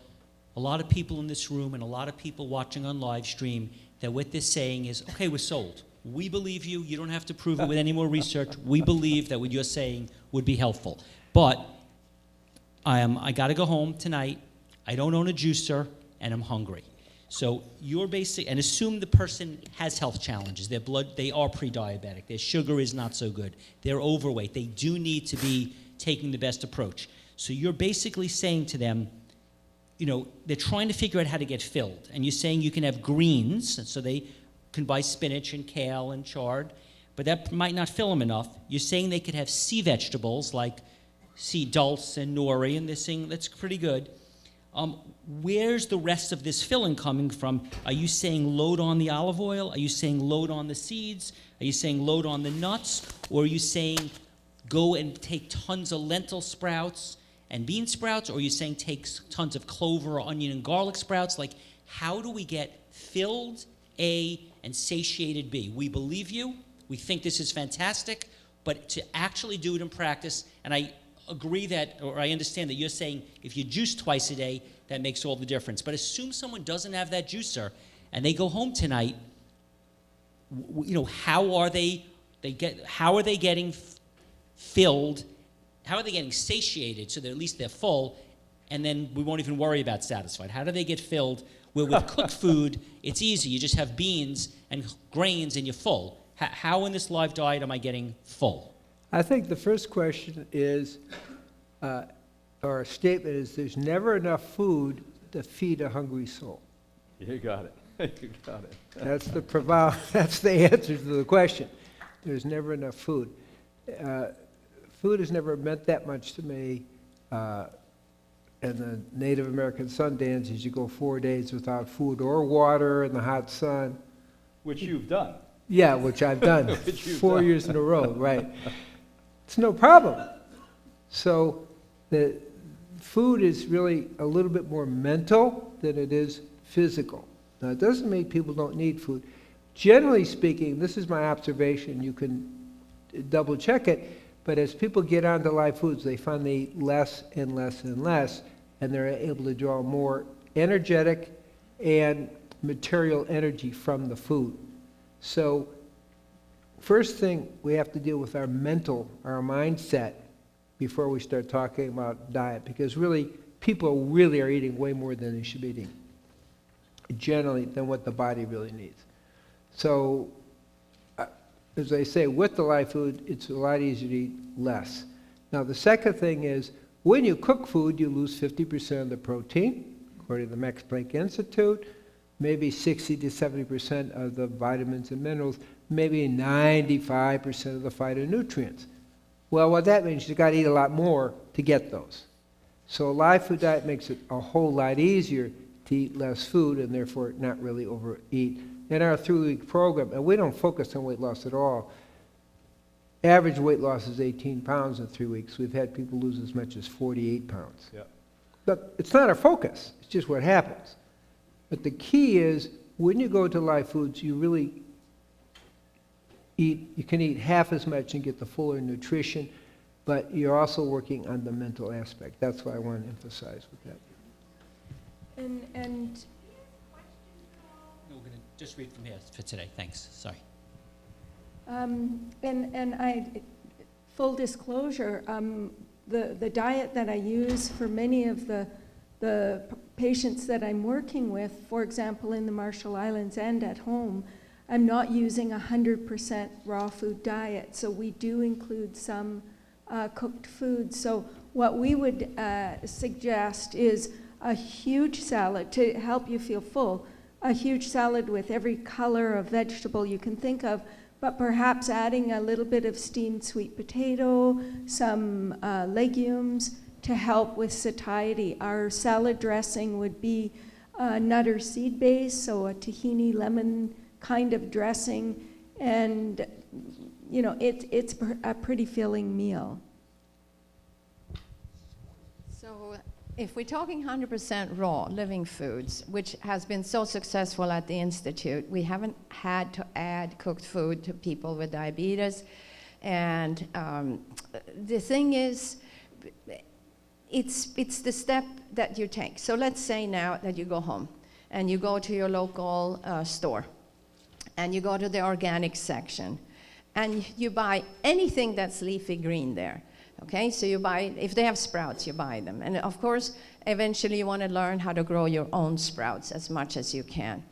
Speaker 1: a lot of people in this room and a lot of people watching on live stream that what they're saying is, okay, we're sold. We believe you. You don't have to prove it with any more research. We believe that what you're saying would be helpful. But I got to go home tonight. I don't own a juicer, and I'm hungry. So you're basic, and assume the person has health challenges. Their blood, they are pre-diabetic. Their sugar is not so good. They're overweight. They do need to be taking the best approach. So you're basically saying to them, they're trying to figure out how to get filled. And you're saying you can have greens, so they can buy spinach and kale and chard, but that might not fill them enough. You're saying they could have sea vegetables like sea dulse and nori, and they're saying that's pretty good. Where's the rest of this filling coming from? Are you saying load on the olive oil? Are you saying load on the seeds? Are you saying load on the nuts? Or are you saying go and take tons of lentil sprouts and bean sprouts? Or are you saying take tons of clover or onion and garlic sprouts? Like, how do we get filled A and satiated B? We believe you. We think this is fantastic. But to actually do it in practice, and I agree that, or I understand that you're saying if you juice twice a day, that makes all the difference. But assume someone doesn't have that juicer and they go home tonight, how are they getting filled? How are they getting satiated so that at least they're full, and then we won't even worry about satisfied? How do they get filled Where with cooked food, it's easy. You just have beans and grains and you're full. How in this live diet am I getting full?
Speaker 2: I think the first question is, or statement is, there's never enough food to feed a hungry soul.
Speaker 5: You got it. You got it.
Speaker 2: That's the answer to the question. There's never enough food. Food has never meant that much to me. And the Native American Sundance is you go 4 days without food or water in the hot sun.
Speaker 5: Which you've done.
Speaker 2: Yeah, which I've done
Speaker 5: Which you've
Speaker 2: 4
Speaker 5: done.
Speaker 2: years in a row, right. It's no problem. So the food is really a little bit more mental than it is physical. Now, it doesn't mean people don't need food. Generally speaking, this is my observation, you can double check it, but as people get onto live foods, they find they eat less and less and less, and they're able to draw more energetic and material energy from the food. So first thing, we have to deal with our mindset before we start talking about diet, because really, people really are eating way more than they should be eating, generally, than what the body really needs. So, as I say, with the live food, it's a lot easier to eat less. Now, the second thing is, when you cook food, you lose 50% of the protein, according to the Max Planck Institute, maybe 60 to 70% of the vitamins and minerals, maybe 95% of the phytonutrients. Well, what that means, you've got to eat a lot more to get those. So a live food diet makes it a whole lot easier to eat less food and therefore not really overeat. In our 3-week program, and we don't focus on weight loss at all, average weight loss is 18 pounds in 3 weeks. We've had people lose as much as 48 pounds.
Speaker 5: Yeah.
Speaker 2: But it's not our focus, it's just what happens. But the key is, when you go to live foods, you really you can eat half as much and get the fuller nutrition, but you're also working on the mental aspect. That's what I want to emphasize with that.
Speaker 3: And
Speaker 1: No, we're going to just read from here for today. Thanks. Sorry.
Speaker 3: full disclosure, the diet that I use for many of the patients that I'm working with, for example, in the Marshall Islands and at home, I'm not using 100% raw food diet, so we do include some cooked food. So what we would suggest is a huge salad to help you feel full, a huge salad with every color of vegetable you can think of, but perhaps adding a little bit of steamed sweet potato, some legumes to help with satiety. Our salad dressing would be nutter seed base, so a tahini lemon kind of dressing, and you know, it's a pretty filling meal.
Speaker 4: So if we're talking 100% raw living foods, which has been so successful at the Institute, we haven't had to add cooked food to people with diabetes. And the thing is, it's the step that you take. So let's say now that you go home and you go to your local store and you go to the organic section and you buy anything that's leafy green there. Okay, so you buy, if they have sprouts, you buy them. And of course, eventually you want to learn how to grow your own sprouts as much as you can.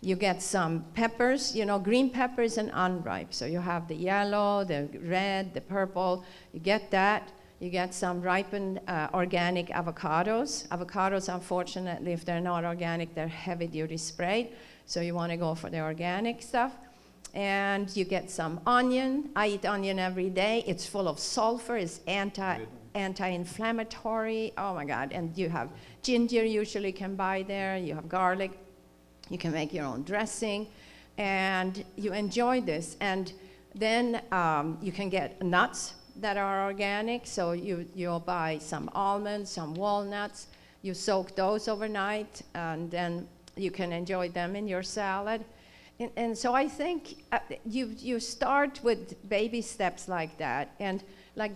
Speaker 4: You get some peppers, you know, green peppers and unripe. So you have the yellow, the red, the purple. You get that. You get some ripened organic avocados. Avocados, unfortunately, if they're not organic, they're heavy-duty sprayed. So you want to go for the organic stuff. And you get some onion. I eat onion every day. It's full of sulfur. It's anti-inflammatory. Oh my God. And you have ginger, usually can buy there. You have garlic. You can make your own dressing. And you enjoy this. And then you can get nuts that are organic. So you'll buy some almonds, some walnuts. You soak those overnight. And then you can enjoy them in your salad. And so I think you start with baby steps like that. And like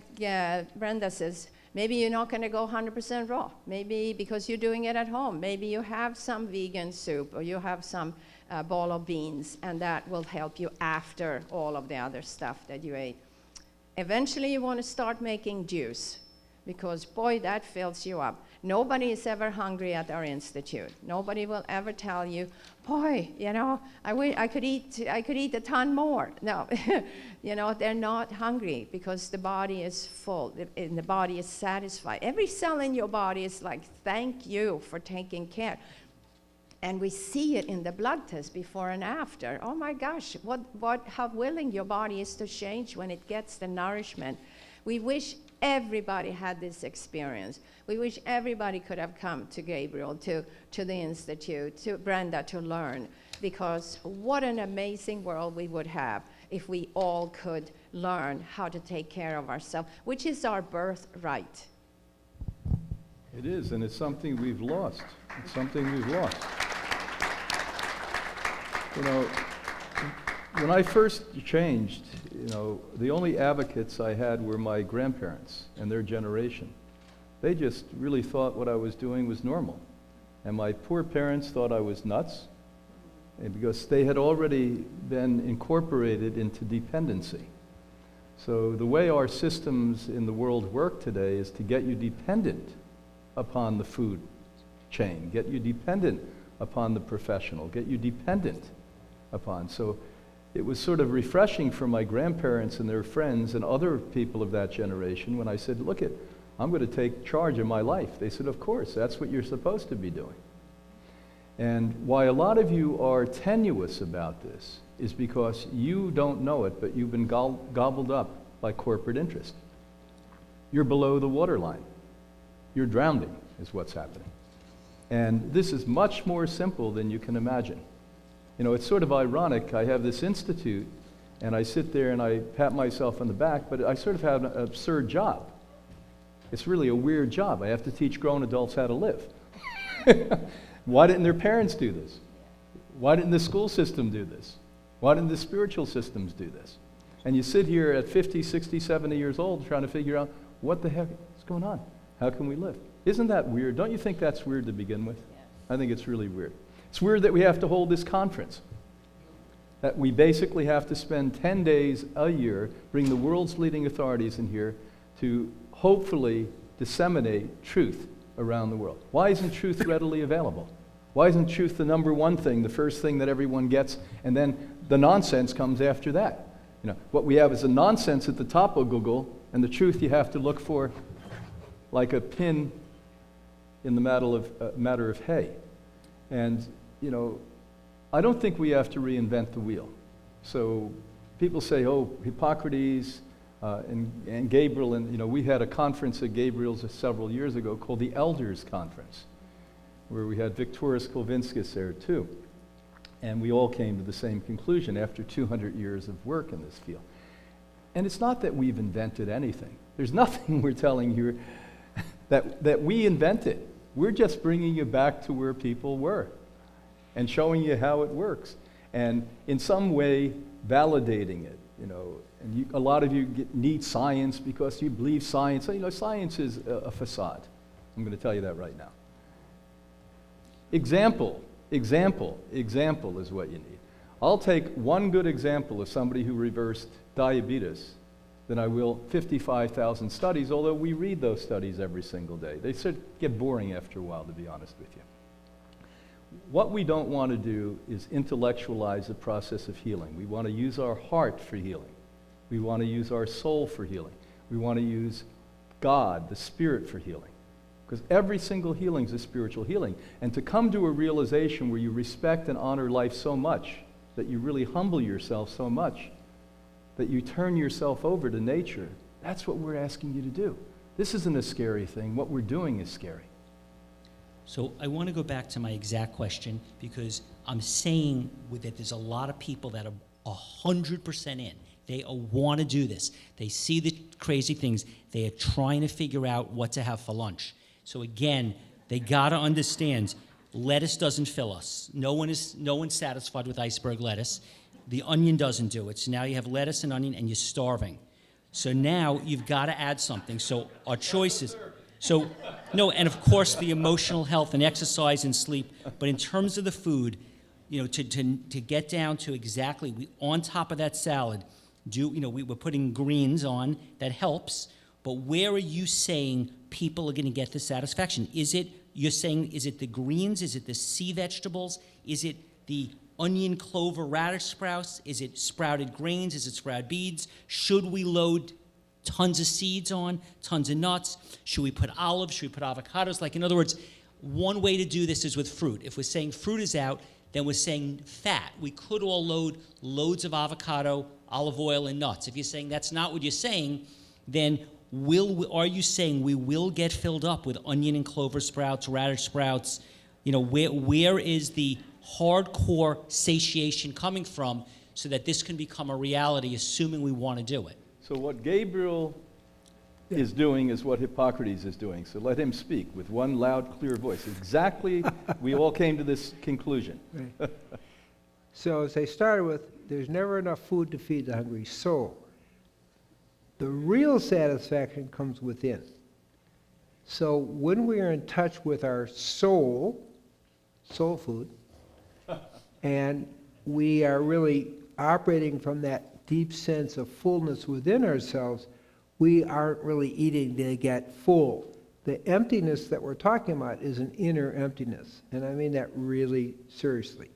Speaker 4: Brenda says, maybe you're not going to go 100% raw. Maybe because you're doing it at home. Maybe you have some vegan soup or you have some bowl of beans, and that will help you after all of the other stuff that you ate. Eventually, you want to start making juice because, boy, that fills you up. Nobody is ever hungry at our institute. Nobody will ever tell you, boy, you know, I could eat a ton more. No, you know, they're not hungry because the body is full and the body is satisfied. Every cell in your body is like, thank you for taking care. And we see it in the blood test before and after. Oh my gosh, how willing your body is to change when it gets the nourishment. We wish everybody had this experience. We wish everybody could have come to Gabriel, to the Institute, to Brenda to learn, because what an amazing world we would have if we all could learn how to take care of ourselves, which is our birthright.
Speaker 5: It is, and it's something we've lost. It's something we've lost. You know, when I first changed, you know, the only advocates I had were my grandparents and their generation. They just really thought what I was doing was normal. And my poor parents thought I was nuts, and because they had already been incorporated into dependency. So the way our systems in the world work today is to get you dependent upon the food chain, get you dependent upon the professional, get you dependent upon. So it was sort of refreshing for my grandparents and their friends and other people of that generation when I said, look, I'm going to take charge of my life. They said, of course, that's what you're supposed to be doing. And why a lot of you are tenuous about this is because you don't know it, but you've been gobbled up by corporate interest. You're below the waterline. You're drowning is what's happening. And this is much more simple than you can imagine. You know, it's sort of ironic. I have this institute, and I sit there and I pat myself on the back, but I sort of have an absurd job. It's really a weird job. I have to teach grown adults how to live. Why didn't their parents do this? Why didn't the school system do this? Why didn't the spiritual systems do this? And you sit here at 50, 60, 70 years old trying to figure out what the heck is going on? How can we live? Isn't that weird? Don't you think that's weird to begin with? Yes. I think it's really weird. It's weird that we have to hold this conference, that we basically have to spend 10 days a year, bring the world's leading authorities in here to hopefully disseminate truth around the world. Why isn't truth readily available? Why isn't truth the number one thing, the first thing that everyone gets, and then the nonsense comes after that? You know, what we have is a nonsense at the top of Google, and the truth you have to look for like a pin in the matter of hay. And, you know, I don't think we have to reinvent the wheel. So people say, oh, Hippocrates and Gabriel, and, you know, we had a conference at Gabriel's several years ago called the Elders Conference, where we had Victoris Kulvinskas there too. And we all came to the same conclusion after 200 years of work in this field. And it's not that we've invented anything. There's nothing we're telling you that we invented. We're just bringing you back to where people were and showing you how it works. And in some way, validating it, you know. And a lot of you need science because you believe science. You know, science is a facade. I'm going to tell you that right now. Example is what you need. I'll take one good example of somebody who reversed diabetes than I will 55,000 studies, although we read those studies every single day. They sort of get boring after a while, to be honest with you. What we don't want to do is intellectualize the process of healing. We want to use our heart for healing. We want to use our soul for healing. We want to use God, the Spirit, for healing. Because every single healing is a spiritual healing. And to come to a realization where you respect and honor life so much, that you really humble yourself so much, that you turn yourself over to nature, that's what we're asking you to do. This isn't a scary thing. What we're doing is scary.
Speaker 1: So I want to go back to my exact question, because I'm saying that there's a lot of people that are 100% in. They want to do this. They see the crazy things. They are trying to figure out what to have for lunch. So again, they got to understand, lettuce doesn't fill us. No one's satisfied with iceberg lettuce. The onion doesn't do it. So now you have lettuce and onion and you're starving. So now you've got to add something. So our choices. So, no, and of course the emotional health and exercise and sleep. But in terms of the food, you know, to get down to exactly, on top of that salad, we're putting greens on, that helps. but where are you saying people are going to get the satisfaction? You're saying, is it the greens? Is it the sea vegetables? Is it the onion, clover, radish sprouts? Is it sprouted grains? Is it sprouted beans? Should we load tons of seeds on, tons of nuts? Should we put olives? Should we put avocados? Like, in other words, one way to do this is with fruit. If we're saying fruit is out, then we're saying fat. We could all load loads of avocado, olive oil, and nuts. If you're saying that's not what you're saying, then are you saying we will get filled up with onion and clover sprouts, radish sprouts? You know, where is the hardcore satiation coming from so that this can become a reality, assuming we want to do it?
Speaker 5: So what Gabriel is doing is what Hippocrates is doing. So let him speak with one loud, clear voice. Exactly, we all came to this conclusion.
Speaker 2: Right. So as I started with, there's never enough food to feed the hungry soul. The real satisfaction comes within. So when we are in touch with our soul food, and we are really operating from that deep sense of fullness within ourselves, we aren't really eating to get full. The emptiness that we're talking about is an inner emptiness, and I mean that really seriously.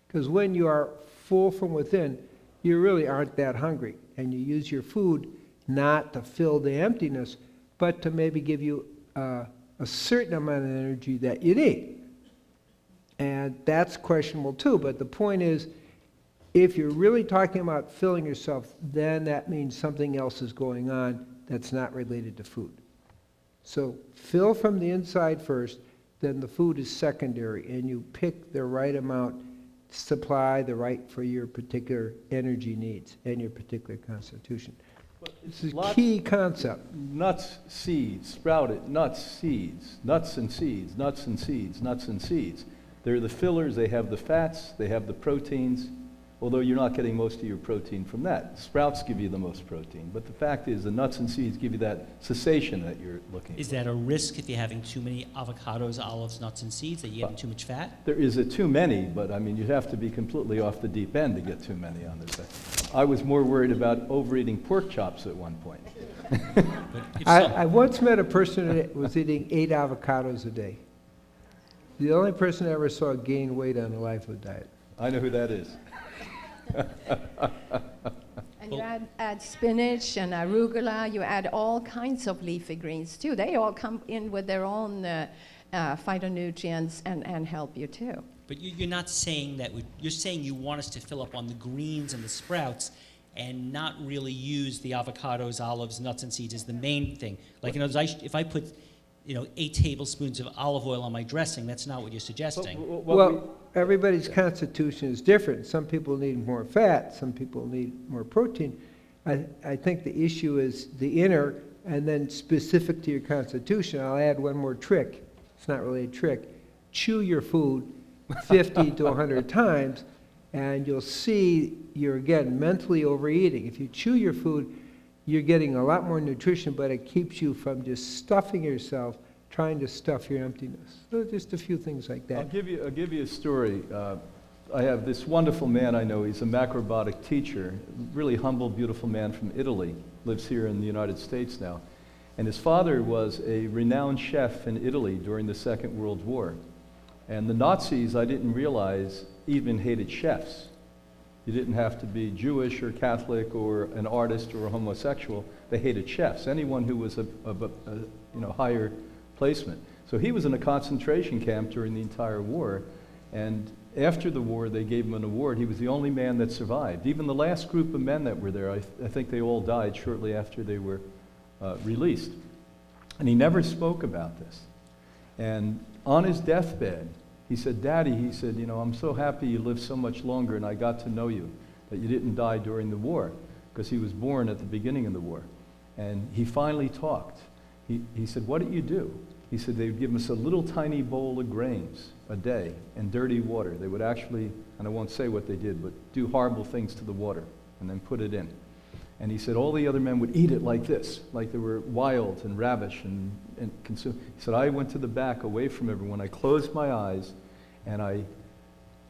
Speaker 2: Because when you are full from within, you really aren't that hungry, and you use your food not to fill the emptiness, but to maybe give you a certain amount of energy that you need. And that's questionable too, but the point is, if you're really talking about filling yourself, then that means something else is going on that's not related to food. So fill from the inside first, then the food is secondary, and you pick the right amount, supply the right for your particular energy needs and your particular constitution. It's a key concept.
Speaker 5: Nuts, seeds, sprouted, nuts, seeds, nuts and seeds, nuts and seeds, nuts and seeds. They're the fillers, they have the fats, they have the proteins, although you're not getting most of your protein from that. Sprouts give you the most protein, but the fact is the nuts and seeds give you that cessation that you're looking for.
Speaker 1: Is that a risk if you're having too many avocados, olives, nuts, and seeds, that you're getting too much fat?
Speaker 5: There is a too many, but I mean, you'd have to be completely off the deep end to get too many on this. I was more worried about overeating pork chops at one point.
Speaker 1: But if
Speaker 2: I once met a person that was eating 8 avocados a day. The only person I ever saw gain weight on a LIFO diet.
Speaker 5: I know who that is.
Speaker 4: And you add spinach and arugula, you add all kinds of leafy greens too. They all come in with their own phytonutrients and help you too.
Speaker 1: But you're not saying that, you're saying you want us to fill up on the greens and the sprouts and not really use the avocados, olives, nuts, and seeds as the main thing. Like, in other words, if I put 8 tablespoons of olive oil on my dressing, that's not what you're suggesting.
Speaker 2: Well, everybody's constitution is different. Some people need more fat, some people need more protein. I think the issue is the inner, and then specific to your constitution. I'll add one more trick. It's not really a trick. Chew your food 50 to 100 times, and you'll see you're, again, mentally overeating. If you chew your food, you're getting a lot more nutrition, but it keeps you from just stuffing yourself, trying to stuff your emptiness. So just a few things like that.
Speaker 5: I'll give you a story. I have this wonderful man I know. He's a macrobiotic teacher, really humble, beautiful man from Italy, lives here in the United States now. And his father was a renowned chef in Italy during the Second World War. And the Nazis, I didn't realize, even hated chefs. You didn't have to be Jewish or Catholic or an artist or a homosexual. They hated chefs, anyone who was of a higher placement. So he was in a concentration camp during the entire war, and after the war they gave him an award. He was the only man that survived. Even the last group of men that were there, I think they all died shortly after they were released. And he never spoke about this. And on his deathbed, he said, "Daddy," he said, "I'm so happy you lived so much longer and I got to know you, that you didn't die during the war," because he was born at the beginning of the war. And he finally talked. He said, "What did you do?" He said, "They would give us a little tiny bowl of grains a day and dirty water. They would actually, and I won't say what they did, but do horrible things to the water and then put it in." And he said all the other men would eat it like this, like they were wild and ravish and consume. He said, "I went to the back away from everyone. I closed my eyes and I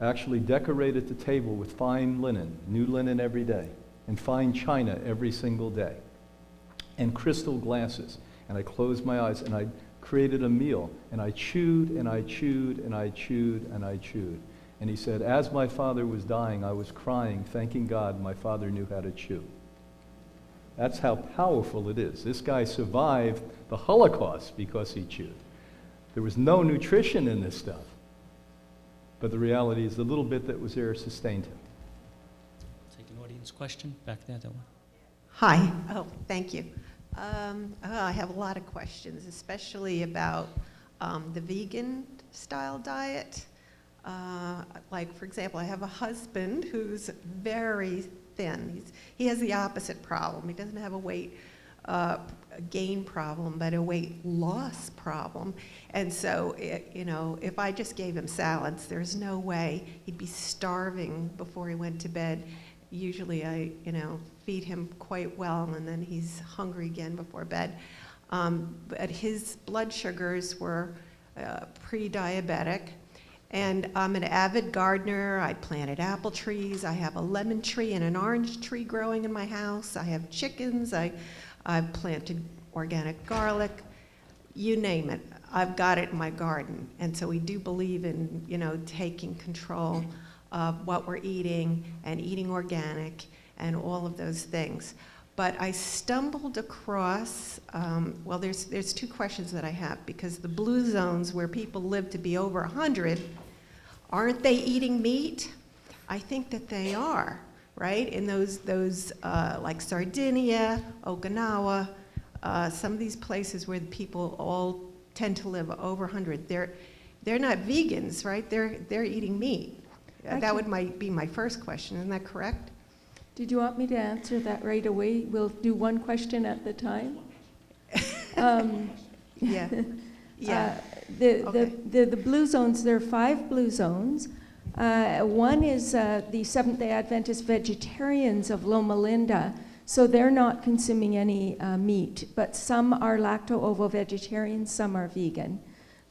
Speaker 5: actually decorated the table with fine linen, new linen every day, and fine china every single day. and crystal glasses. And I closed my eyes and I created a meal, and I chewed and I chewed and I chewed and I chewed. And he said, as my father was dying, I was crying, thanking God my father knew how to chew. That's how powerful it is. This guy survived the Holocaust because he chewed. There was no nutrition in this stuff. But the reality is the little bit that was there sustained him.
Speaker 1: Take an audience question back there. That one.
Speaker 6: Hi. Oh, thank you. I have a lot of questions, especially about the vegan style diet. Like, for example, I have a husband who's very thin. He has the opposite problem. He doesn't have a weight gain problem, but a weight loss problem. And so, if I just gave him salads, there's no way he'd be starving before he went to bed. Usually I, feed him quite well, and then he's hungry again before bed. But his blood sugars were pre-diabetic. And I'm an avid gardener. I planted apple trees. I have a lemon tree and an orange tree growing in my house. I have chickens. I've planted organic garlic. You name it. I've got it in my garden. And so we do believe in, taking control of what we're eating and eating organic and all of those things. But I stumbled across, there's two questions that I have, because the blue zones where people live to be over 100, aren't they eating meat? I think that they are, right? In those like Sardinia, Okinawa, some of these places where the people all tend to live over 100, they're not vegans, right? They're eating meat. That might be my first question. Isn't that correct?
Speaker 3: Did you want me to answer that right away? We'll do one question at the time.
Speaker 6: Yeah. Yeah.
Speaker 3: The blue zones, there are 5 blue zones. One is the Seventh-day Adventist vegetarians of Loma Linda, so they're not consuming any meat, but some are lacto-ovo-vegetarian, some are vegan.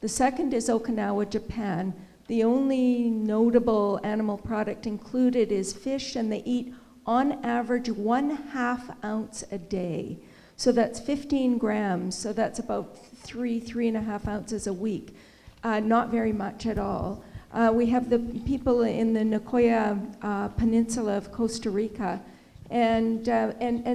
Speaker 3: The second is Okinawa, Japan. The only notable animal product included is fish, and they eat on average 1/2 ounce a day. So that's 15 grams, so that's about 3.5 ounces a week. Not very much at all. We have the people in the Nicoya Peninsula of Costa Rica, and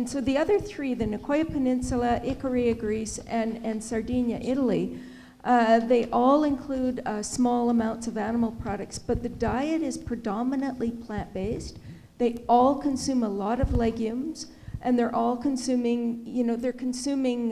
Speaker 3: so the other 3, the Nicoya Peninsula, Icaria, Greece, and Sardinia, Italy, they all include small amounts of animal products, but the diet is predominantly plant-based. They all consume a lot of legumes, and they're all consuming, they're consuming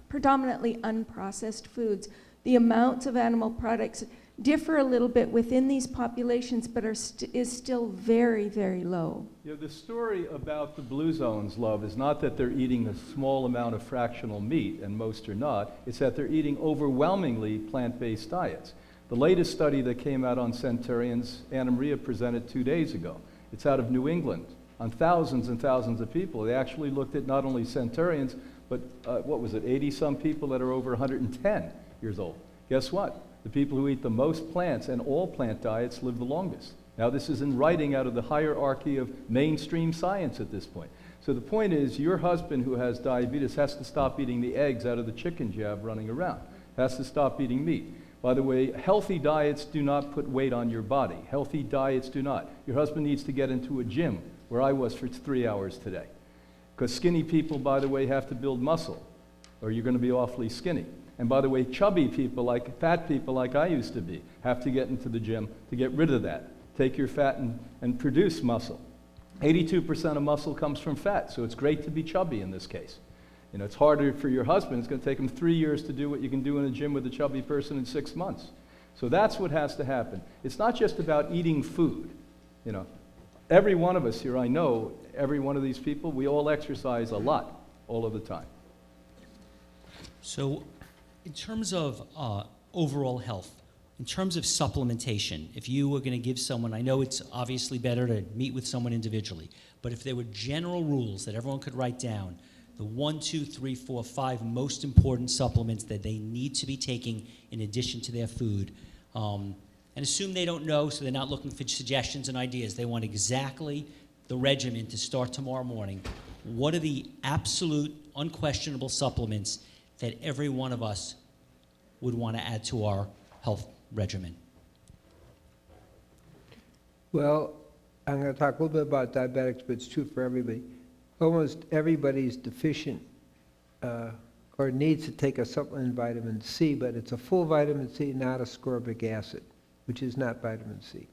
Speaker 3: predominantly unprocessed foods. The amounts of animal products differ a little bit within these populations, but is still very, very low.
Speaker 5: The story about the blue zones, love, is not that they're eating a small amount of fractional meat, and most are not. It's that they're eating overwhelmingly plant-based diets. The latest study that came out on centurions, Anna Maria presented 2 days ago. It's out of New England on thousands and thousands of people. They actually looked at not only centurions, but 80-some people that are over 110 years old. Guess what? The people who eat the most plants and all plant diets live the longest. Now, this is in writing out of the hierarchy of mainstream science at this point. So the point is, your husband who has diabetes has to stop eating the eggs out of the chickens you have running around. Has to stop eating meat. By the way, healthy diets do not put weight on your body. Healthy diets do not. Your husband needs to get into a gym, where I was for 3 hours today. Because skinny people, by the way, have to build muscle, or you're going to be awfully skinny. And by the way, chubby people, like fat people like I used to be, have to get into the gym to get rid of that. Take your fat and produce muscle. 82% of muscle comes from fat, so it's great to be chubby in this case. It's harder for your husband. It's going to take him 3 years to do what you can do in a gym with a chubby person in 6 months. So that's what has to happen. It's not just about eating food. Every one of us here, I know, every one of these people, we all exercise a lot, all of the time.
Speaker 1: So in terms of overall health, in terms of supplementation, if you were going to give someone, I know it's obviously better to meet with someone individually, but if there were general rules that everyone could write down, the 1, 2, 3, 4, 5 most important supplements that they need to be taking in addition to their food, and assume they don't know, so they're not looking for suggestions and ideas. They want exactly the regimen to start tomorrow morning. what are the absolute, unquestionable supplements that every one of us would want to add to our health regimen?
Speaker 2: Well, I'm going to talk a little bit about diabetics, but it's true for everybody. Almost everybody's deficient or needs to take a supplement vitamin C, but it's a full vitamin C, not ascorbic acid, which is not vitamin C.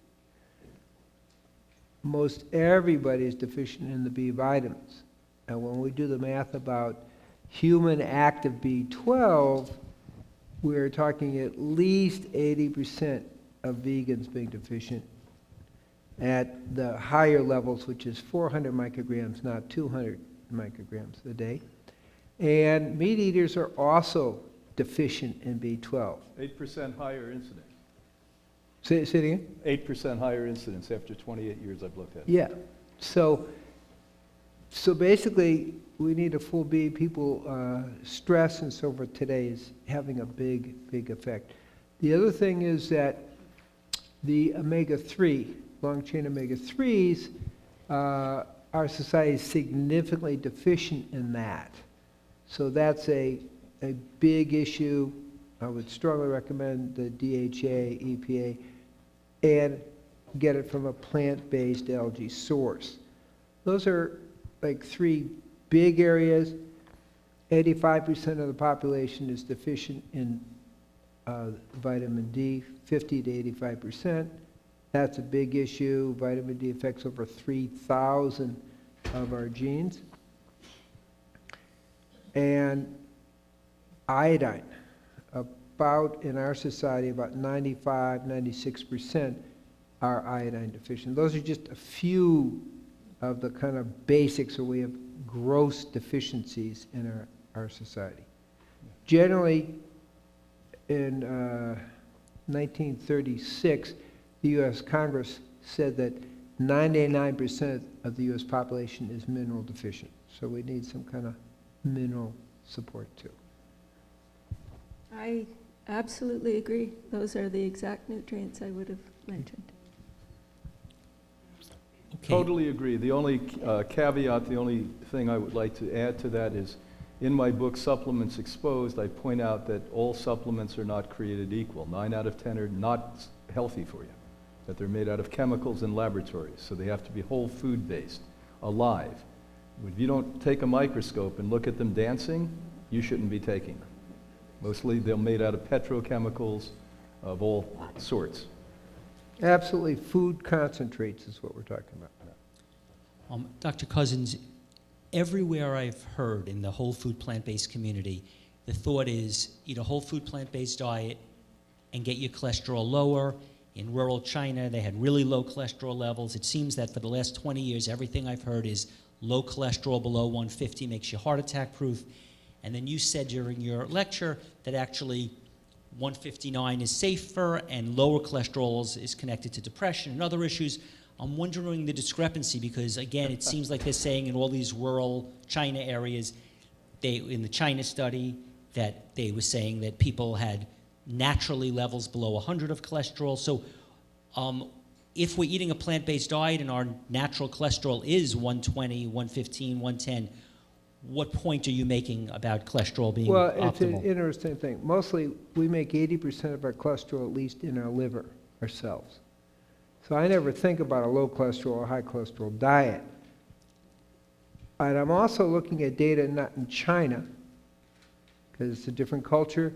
Speaker 2: Most everybody is deficient in the B vitamins. And when we do the math about human active B12, we're talking at least 80% of vegans being deficient at the higher levels, which is 400 micrograms, not 200 micrograms a day. And meat eaters are also deficient in B12.
Speaker 5: 8% higher incidence.
Speaker 2: Say it again?
Speaker 5: 8% higher incidence after 28 years I've looked at it.
Speaker 2: Yeah. So basically, we need a full B. People, stress and so forth today is having a big, big effect. The other thing is that the omega-3, long-chain omega-3s, our society is significantly deficient in that. So that's a big issue. I would strongly recommend the DHA, EPA, and get it from a plant-based algae source. Those are like three big areas. 85% of the population is deficient in vitamin D, 50 to 85%. That's a big issue. Vitamin D affects over 3,000 of our genes. And iodine, in our society, about 95, 96% are iodine deficient. Those are just a few of the kind of basics where we have gross deficiencies in our society. Generally, in 1936, the U.S. Congress said that 99% of the U.S. population is mineral deficient. So we need some kind of mineral support too.
Speaker 3: I absolutely agree. Those are the exact nutrients I would have mentioned.
Speaker 1: Okay.
Speaker 5: Totally agree. The only caveat, the only thing I would like to add to that is, in my book, Supplements Exposed, I point out that all supplements are not created equal. 9 out of 10 are not healthy for you, that they're made out of chemicals in laboratories, so they have to be whole food based, alive. If you don't take a microscope and look at them dancing, you shouldn't be taking them. Mostly they're made out of petrochemicals of all sorts.
Speaker 2: Absolutely, food concentrates is what we're talking about.
Speaker 1: Dr. Cousens, everywhere I've heard in the whole food plant-based community, the thought is eat a whole food plant-based diet and get your cholesterol lower. In rural China, they had really low cholesterol levels. It seems that for the last 20 years, everything I've heard is low cholesterol below 150 makes you heart attack proof. And then you said during your lecture that actually 159 is safer and lower cholesterol is connected to depression and other issues. I'm wondering the discrepancy because, again, it seems like they're saying in all these rural China areas, in the China study, that they were saying that people had naturally levels below 100 of cholesterol. So if we're eating a plant-based diet and our natural cholesterol is 120, 115, 110, what point are you making about cholesterol being optimal?
Speaker 2: Well, it's an interesting thing. Mostly, we make 80% of our cholesterol, at least in our liver, ourselves. So I never think about a low cholesterol or high cholesterol diet. And I'm also looking at data not in China, because it's a different culture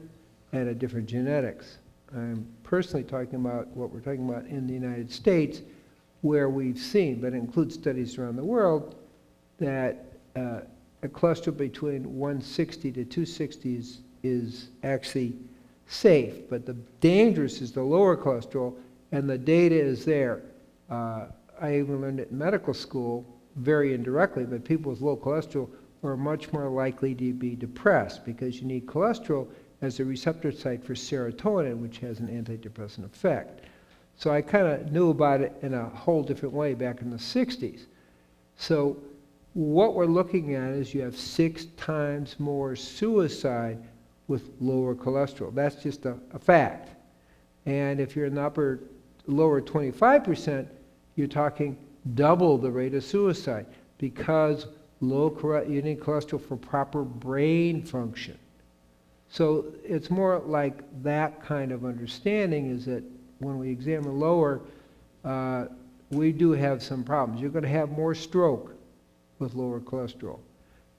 Speaker 2: and a different genetics. I'm personally talking about what we're talking about in the United States, where we've seen, but it includes studies around the world, that a cholesterol between 160 to 260 is actually safe, but the dangerous is the lower cholesterol, and the data is there. I even learned it in medical school, very indirectly, but people with low cholesterol are much more likely to be depressed because you need cholesterol as a receptor site for serotonin, which has an antidepressant effect. So I kind of knew about it in a whole different way back in the 60s. So what we're looking at is you have 6 times more suicide with lower cholesterol. That's just a fact. And if you're in the lower 25%, you're talking double the rate of suicide because you need cholesterol for proper brain function. So it's more like that kind of understanding, is that when we examine lower, we do have some problems. You're going to have more stroke with lower cholesterol.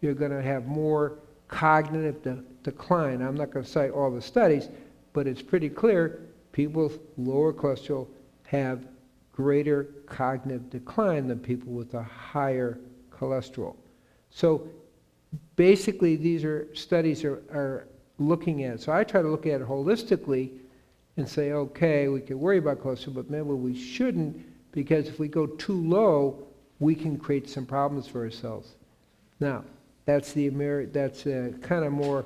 Speaker 2: You're going to have more cognitive decline. I'm not going to cite all the studies, but it's pretty clear people with lower cholesterol have greater cognitive decline than people with a higher cholesterol. So basically these studies are looking at it. So I try to look at it holistically and say, okay, we can worry about cholesterol, but maybe we shouldn't, because if we go too low, we can create some problems for ourselves. Now, that's kind of more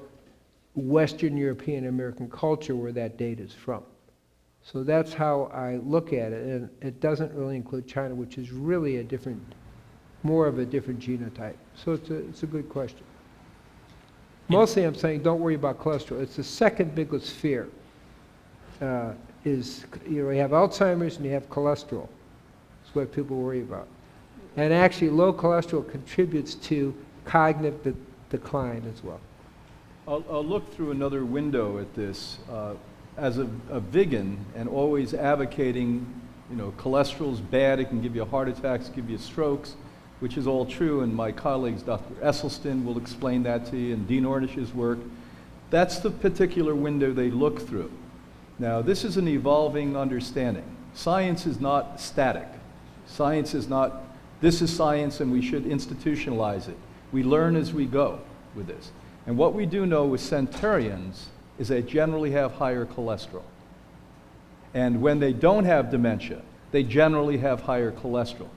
Speaker 2: Western European American culture where that data is from. So that's how I look at it, and it doesn't really include China, which is really more of a different genotype. So it's a good question. Mostly I'm saying don't worry about cholesterol. It's the second biggest fear. You have Alzheimer's and you have cholesterol. That's what people worry about. And actually low cholesterol contributes to cognitive decline as well.
Speaker 5: I'll look through another window at this. As a vegan and always advocating, cholesterol's bad, it can give you heart attacks, give you strokes, which is all true, and my colleagues, Dr. Esselstyn, will explain that to you, and Dean Ornish's work. That's the particular window they look through. Now, this is an evolving understanding. Science is not static. Science is not, this is science and we should institutionalize it. We learn as we go with this. And what we do know with centurions is they generally have higher cholesterol. And when they don't have dementia, they generally have higher cholesterol.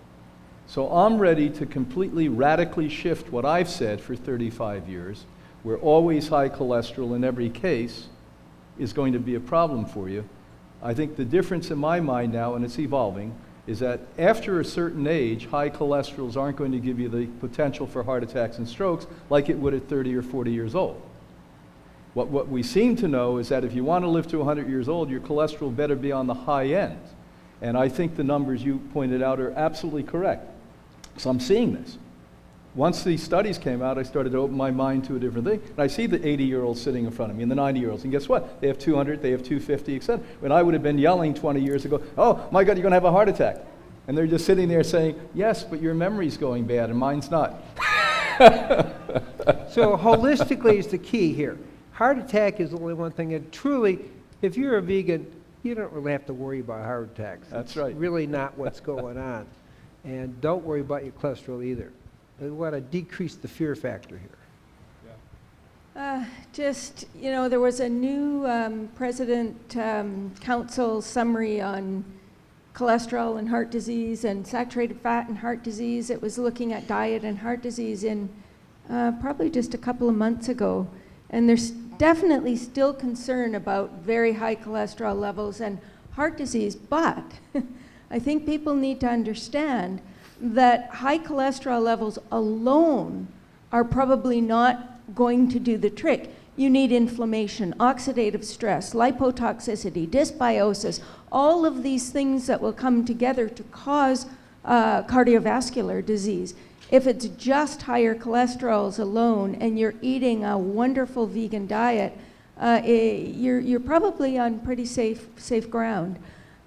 Speaker 5: So I'm ready to completely radically shift what I've said for 35 years, where always high cholesterol in every case is going to be a problem for you. I think the difference in my mind now, and it's evolving, is that after a certain age, high cholesterols aren't going to give you the potential for heart attacks and strokes like it would at 30 or 40 years old. What we seem to know is that if you want to live to 100 years old, your cholesterol better be on the high end. And I think the numbers you pointed out are absolutely correct. So I'm seeing this. Once these studies came out, I started to open my mind to a different thing. And I see the 80-year-olds sitting in front of me and the 90-year-olds. And guess what? They have 200, they have 250, etc. When I would have been yelling 20 years ago, oh, my God, you're going to have a heart attack. And they're just sitting there saying, yes, but your memory's going bad and mine's not.
Speaker 2: So holistically is the key here. Heart attack is the only one thing. And truly, if you're a vegan, you don't really have to worry about heart attacks.
Speaker 5: That's right.
Speaker 2: It's really not what's going on. And don't worry about your cholesterol either. We want to decrease the fear factor here.
Speaker 3: There was a new President Council summary on cholesterol and heart disease and saturated fat and heart disease. It was looking at diet and heart disease in probably just a couple of months ago. And there's definitely still concern about very high cholesterol levels and heart disease, but I think people need to understand that high cholesterol levels alone are probably not going to do the trick. You need inflammation, oxidative stress, lipotoxicity, dysbiosis, all of these things that will come together to cause cardiovascular disease. If it's just higher cholesterols alone and you're eating a wonderful vegan diet, you're probably on pretty safe ground.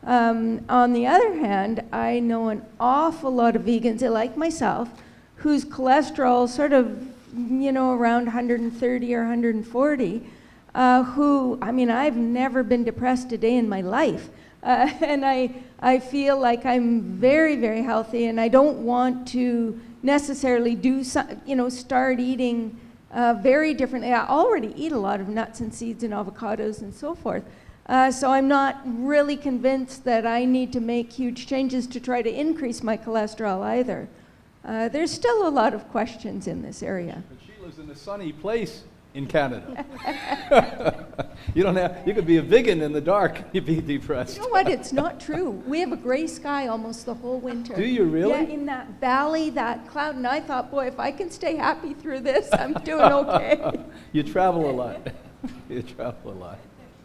Speaker 3: On the other hand, I know an awful lot of vegans, like myself, whose cholesterol sort of, around 130 or 140, I've never been depressed a day in my life. And I feel like I'm very, very healthy, and I don't want to necessarily start eating very differently. I already eat a lot of nuts and seeds and avocados and so forth. So I'm not really convinced that I need to make huge changes to try to increase my cholesterol either. There's still a lot of questions in this area.
Speaker 5: But she lives in a sunny place in Canada. You could be a vegan in the dark, you'd be depressed.
Speaker 3: You know what? It's not true. We have a gray sky almost the whole winter.
Speaker 5: Do you really?
Speaker 3: Yeah, in that valley, that cloud. And I thought, boy, if I can stay happy through this, I'm doing okay.
Speaker 5: You travel a lot. You travel a lot.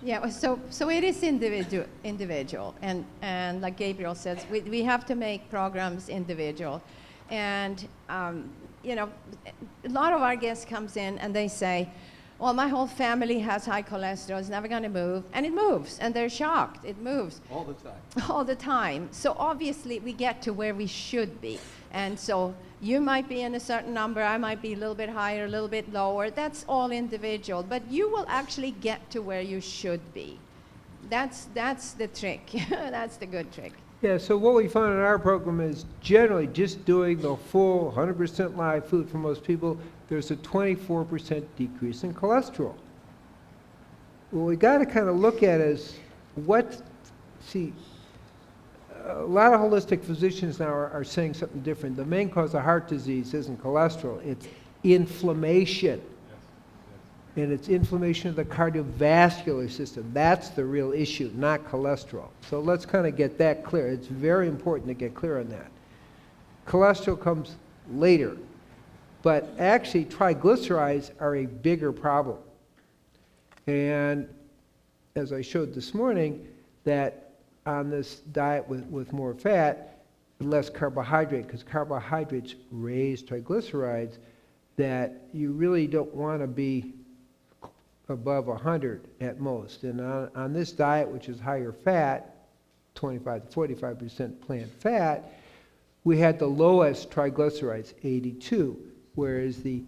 Speaker 4: Yeah, so it is individual, and like Gabriel says, we have to make programs individual. And, you know, a lot of our guests comes in and they say, well, my whole family has high cholesterol, it's never going to move. And it moves, and they're shocked. It moves.
Speaker 5: All the time.
Speaker 4: All the time. So obviously we get to where we should be. And so you might be in a certain number, I might be a little bit higher, a little bit lower. That's all individual. But you will actually get to where you should be. That's the trick. That's the good trick.
Speaker 2: Yeah, so what we found in our program is generally just doing the full 100% live food for most people, there's a 24% decrease in cholesterol. What we got to kind of look at is see, a lot of holistic physicians now are saying something different. The main cause of heart disease isn't cholesterol, it's inflammation. And it's inflammation of the cardiovascular system. That's the real issue, not cholesterol. So let's kind of get that clear. It's very important to get clear on that. Cholesterol comes later, but actually triglycerides are a bigger problem. And as I showed this morning, that on this diet with more fat, less carbohydrate, because carbohydrates raise triglycerides, that you really don't want to be above 100 at most. And on this diet, which is higher fat, 25 to 45% plant fat, we had the lowest triglycerides, 82, whereas the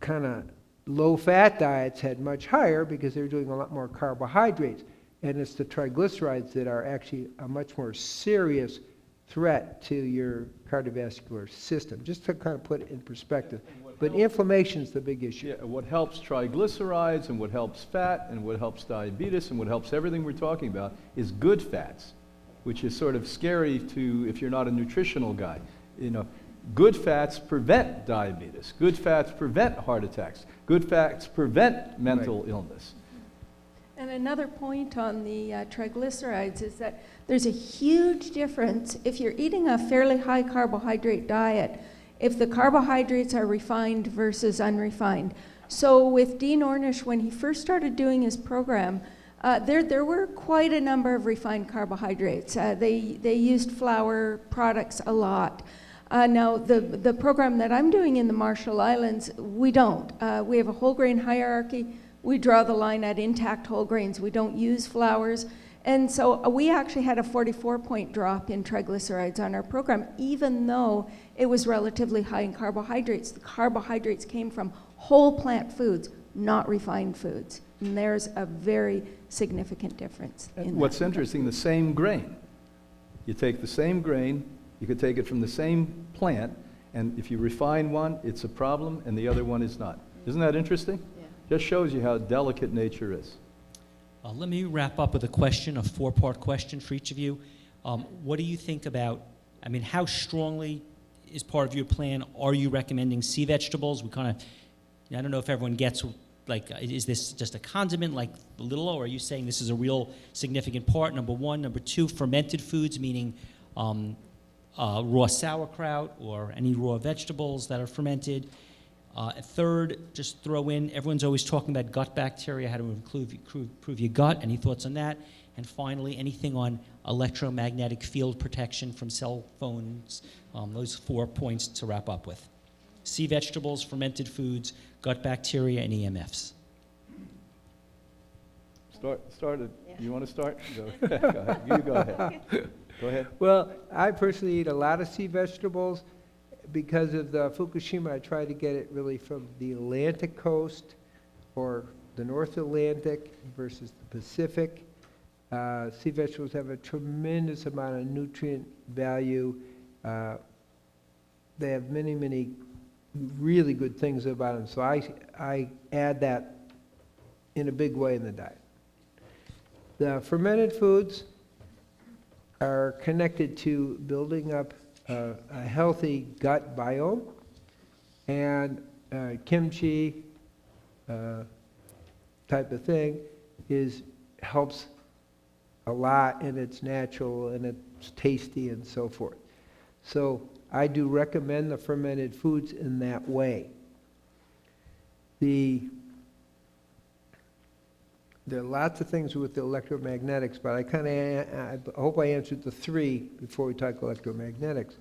Speaker 2: kind of low-fat diets had much higher because they were doing a lot more carbohydrates. And it's the triglycerides that are actually a much more serious threat to your cardiovascular system, just to kind of put it in perspective. But inflammation is the big issue.
Speaker 5: Yeah, what helps triglycerides and what helps fat and what helps diabetes and what helps everything we're talking about is good fats, which is sort of scary to if you're not a nutritional guy. You know, good fats prevent diabetes. Good fats prevent heart attacks. Good fats prevent mental illness.
Speaker 3: And another point on the triglycerides is that there's a huge difference if you're eating a fairly high carbohydrate diet, if the carbohydrates are refined versus unrefined. So with Dean Ornish, when he first started doing his program, there were quite a number of refined carbohydrates. They used flour products a lot. Now, the program that I'm doing in the Marshall Islands, we don't. We have a whole grain hierarchy. We draw the line at intact whole grains. We don't use flours. And so we actually had a 44-point drop in triglycerides on our program, even though it was relatively high in carbohydrates. The carbohydrates came from whole plant foods, not refined foods. And there's a very significant difference.
Speaker 5: And what's interesting, the same grain. You take the same grain, you could take it from the same plant, and if you refine one, it's a problem, and the other one is not. Isn't that interesting? Yeah. Just shows you how delicate nature is.
Speaker 1: Let me wrap up with a question, a four-part question for each of you. What do you think about, I mean, how strongly is part of your plan, are you recommending sea vegetables? We kind of, I don't know if everyone gets, like, is this just a condiment, like a little, or are you saying this is a real significant part, number one? Number two, fermented foods, meaning raw sauerkraut or any raw vegetables that are fermented. Third, just throw in, everyone's always talking about gut bacteria, how to improve your gut. Any thoughts on that? And finally, anything on electromagnetic field protection from cell phones? Those 4 points to wrap up with. Sea vegetables, fermented foods, gut bacteria, and EMFs.
Speaker 5: Started. You want to start? Go ahead. You go ahead. Go ahead.
Speaker 2: Well, I personally eat a lot of sea vegetables. Because of the Fukushima, I try to get it really from the Atlantic coast or the North Atlantic versus the Pacific. Sea vegetables have a tremendous amount of nutrient value. They have many, many really good things about them. So I add that in a big way in the diet. The fermented foods are connected to building up a healthy gut biome, and kimchi type of thing helps a lot, and it's natural and it's tasty and so forth. So I do recommend the fermented foods in that way. There are lots of things with the electromagnetics, but I hope I answered the three before we talk electromagnetics.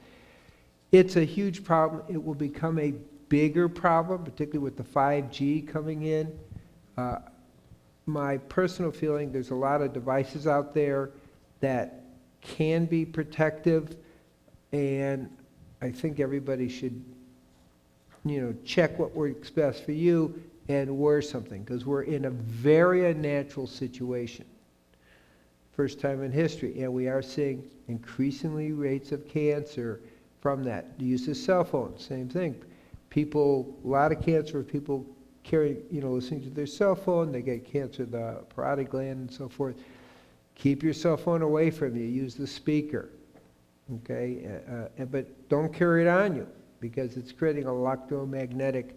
Speaker 2: It's a huge problem. It will become a bigger problem, particularly with the 5G coming in. My personal feeling, there's a lot of devices out there that can be protective, and I think everybody should, check what works best for you and wear something, because we're in a very unnatural situation. First time in history, and we are seeing increasingly rates of cancer from that. The use of cell phones, same thing. People, a lot of cancer of people listening to their cell phone, they get cancer of the parotid gland and so forth. Keep your cell phone away from you. Use the speaker, okay? But don't carry it on you, because it's creating electromagnetic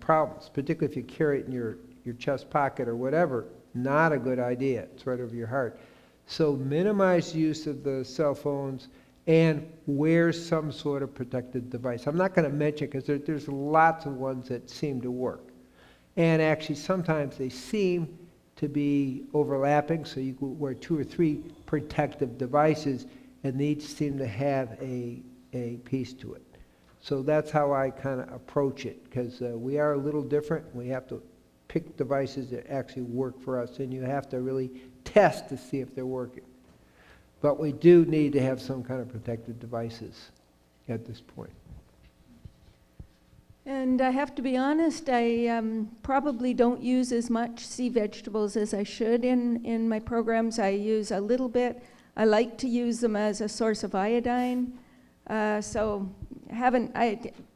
Speaker 2: problems, particularly if you carry it in your chest pocket or whatever. Not a good idea. It's right over your heart. So minimize use of the cell phones and wear some sort of protective device. I'm not going to mention, because there's lots of ones that seem to work. And actually, sometimes they seem to be overlapping, so you could wear 2 or 3 protective devices, and they each seem to have a piece to it. So that's how I kind of approach it, because we are a little different. We have to pick devices that actually work for us, and you have to really test to see if they're working. But we do need to have some kind of protective devices at this point.
Speaker 3: And I have to be honest, I probably don't use as much sea vegetables as I should in my programs. I use a little bit. I like to use them as a source of iodine. So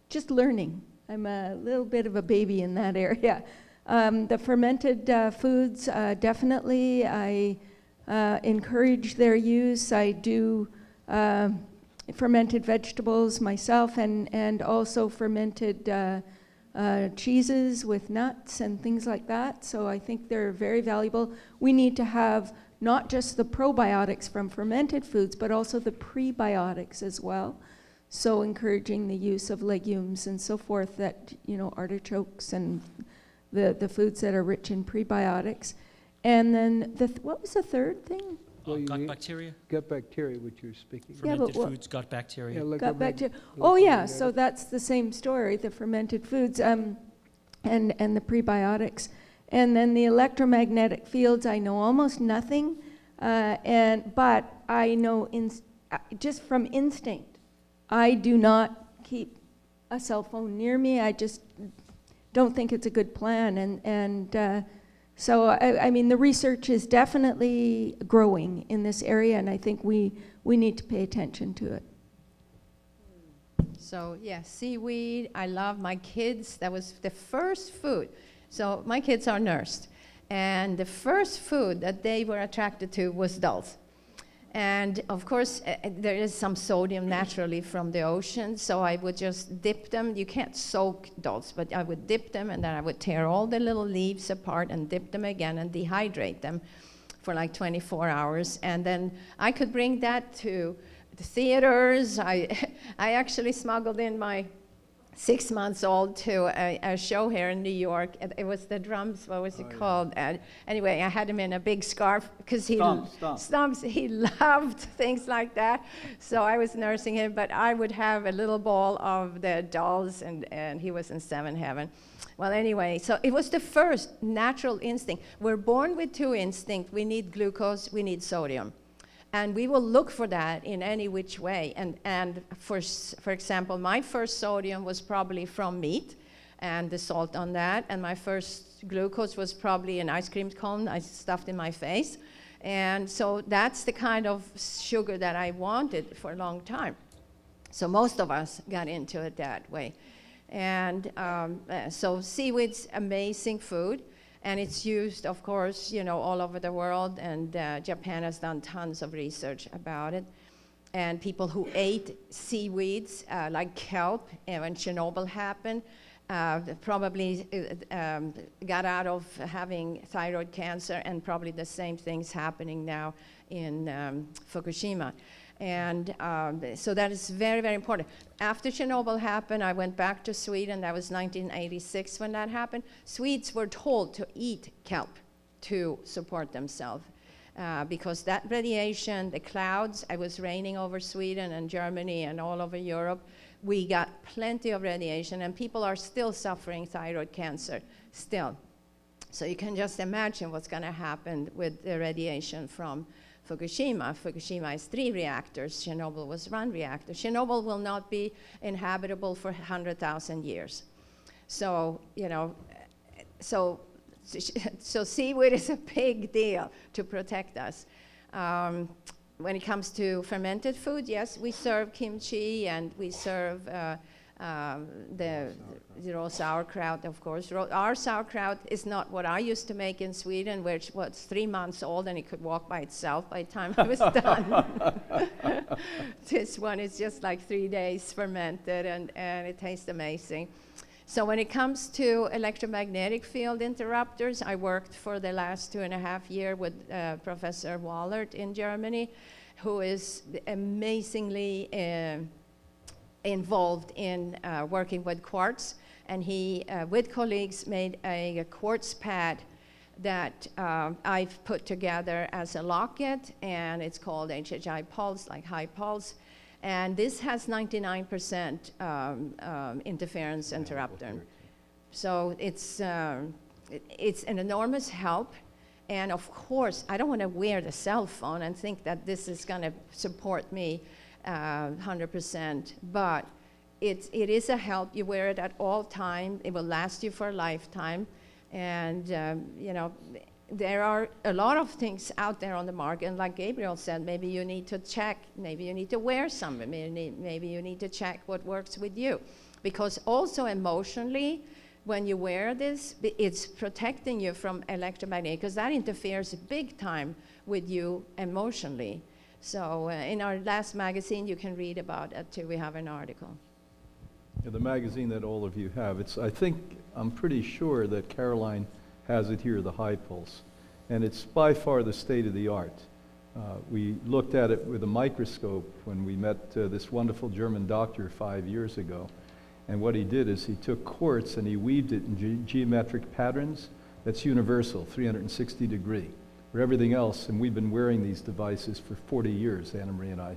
Speaker 3: just learning. I'm a little bit of a baby in that area. The fermented foods, definitely. I encourage their use. I do fermented vegetables myself, and also fermented cheeses with nuts and things like that. So I think they're very valuable. We need to have not just the probiotics from fermented foods, but also the prebiotics as well. So encouraging the use of legumes and so forth, that, artichokes and the foods that are rich in prebiotics. And then, what was the third thing?
Speaker 1: Gut bacteria?
Speaker 2: Gut bacteria, which you're speaking of.
Speaker 3: Yeah, but
Speaker 1: Fermented foods, gut bacteria.
Speaker 3: Gut bacteria. Oh, yeah, so that's the same story, the fermented foods and the prebiotics. And then the electromagnetic fields, I know almost nothing, but I know just from instinct, I do not keep a cell phone near me. I just don't think it's a good plan. So, I mean, the research is definitely growing in this area, and I think we need to pay attention to it.
Speaker 4: So, yeah, seaweed. I love my kids. That was the first food. So my kids are nursed, and the first food that they were attracted to was dulse. And of course, there is some sodium naturally from the ocean, so I would just dip them. You can't soak dulse, but I would dip them, and then I would tear all the little leaves apart and dip them again and dehydrate them for like 24 hours. And then I could bring that to the theaters. I actually smuggled in my 6-month-old to a show here in New York. It was the drums, what was it called? Anyway, I had him in a big scarf because Stumps, he loved things like that. So I was nursing him, but I would have a little ball of the dolls, and he was in 7 heaven. Well, anyway, so it was the first natural instinct. We're born with 2 instincts. We need glucose, we need sodium. And we will look for that in any which way. And for example, my first sodium was probably from meat and the salt on that. And my first glucose was probably an ice cream cone I stuffed in my face. And so that's the kind of sugar that I wanted for a long time. So most of us got into it that way. And so seaweed's amazing food. And it's used, of course, all over the world, and Japan has done tons of research about it. And people who ate seaweeds, like kelp, when Chernobyl happened, probably got out of having thyroid cancer, and probably the same thing's happening now in Fukushima. And so that is very, very important. After Chernobyl happened, I went back to Sweden. That was 1986 when that happened. Swedes were told to eat kelp to support themselves. because that radiation, the clouds, it was raining over Sweden and Germany and all over Europe. We got plenty of radiation, and people are still suffering thyroid cancer, still. So you can just imagine what's going to happen with the radiation from Fukushima. Fukushima is 3 reactors. Chernobyl was 1 reactor. Chernobyl will not be inhabitable for 100,000 years. So, you know, so seaweed is a big deal to protect us. When it comes to fermented food, yes, we serve kimchi and we serve the raw sauerkraut, of course. Our sauerkraut is not what I used to make in Sweden, which was 3 months old and it could walk by itself by the time it was done. This one is just like 3 days fermented, and it tastes amazing. So when it comes to electromagnetic field interrupters, I worked for the last 2.5 years with Professor Wallert in Germany, who is amazingly involved in working with quartz. And he, with colleagues, made a quartz pad that I've put together as a locket, and it's called HHI Pulse, like high pulse. And this has 99% interference interrupter. So it's an enormous help. And of course, I don't want to wear the cell phone and think that this is going to support me 100%. But it is a help. You wear it at all time. It will last you for a lifetime. And, you know, there are a lot of things out there on the market, and like Gabriel said, maybe you need to check, maybe you need to wear some, maybe you need to check what works with you. Because also emotionally, when you wear this, it's protecting you from electromagnetic, because that interferes big time with you emotionally. So in our last magazine, you can read about it too. We have an article.
Speaker 5: Yeah, the magazine that all of you have, I'm pretty sure that Caroline has it here, the high pulse. And it's by far the state of the art. We looked at it with a microscope when we met this wonderful German doctor 5 years ago. And what he did is he took quartz and he weaved it in geometric patterns that's universal, 360 degree. For everything else, and we've been wearing these devices for 40 years, Anna Marie and I,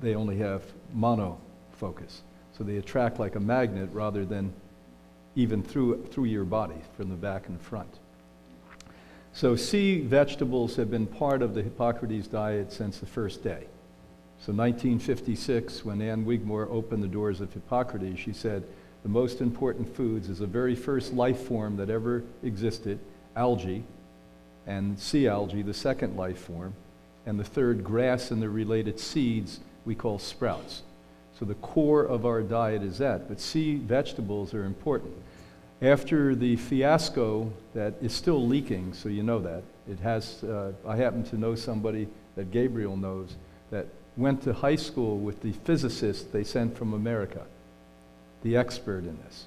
Speaker 5: they only have mono focus. So they attract like a magnet rather than even through your body, from the back and front. So sea vegetables have been part of the Hippocrates diet since the first day. So 1956, when Anne Wigmore opened the doors of Hippocrates, she said, the most important foods is the very first life form that ever existed, algae, and sea algae, the second life form, and the third, grass and the related seeds we call sprouts. So the core of our diet is that, but sea vegetables are important. After the fiasco that is still leaking, so you know that, it has, I happen to know somebody that Gabriel knows that went to high school with the physicist they sent from America, the expert in this.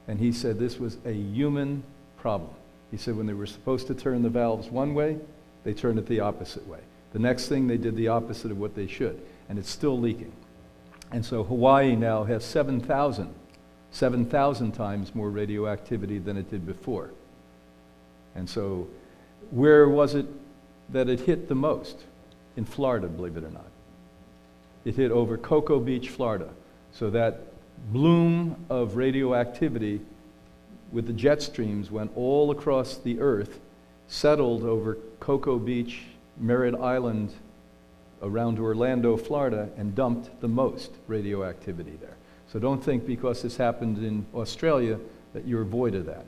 Speaker 5: And he said this was a human problem. He said when they were supposed to turn the valves one way, they turned it the opposite way. The next thing, they did the opposite of what they should, and it's still leaking. And so Hawaii now has 7,000 times more radioactivity than it did before. And so where was it that it hit the most? In Florida, believe it or not. It hit over Cocoa Beach, Florida. So that bloom of radioactivity with the jet streams went all across the earth, settled over Cocoa Beach, Merritt Island, around Orlando, Florida, and dumped the most radioactivity there. So don't think because this happened in Australia that you're void of that.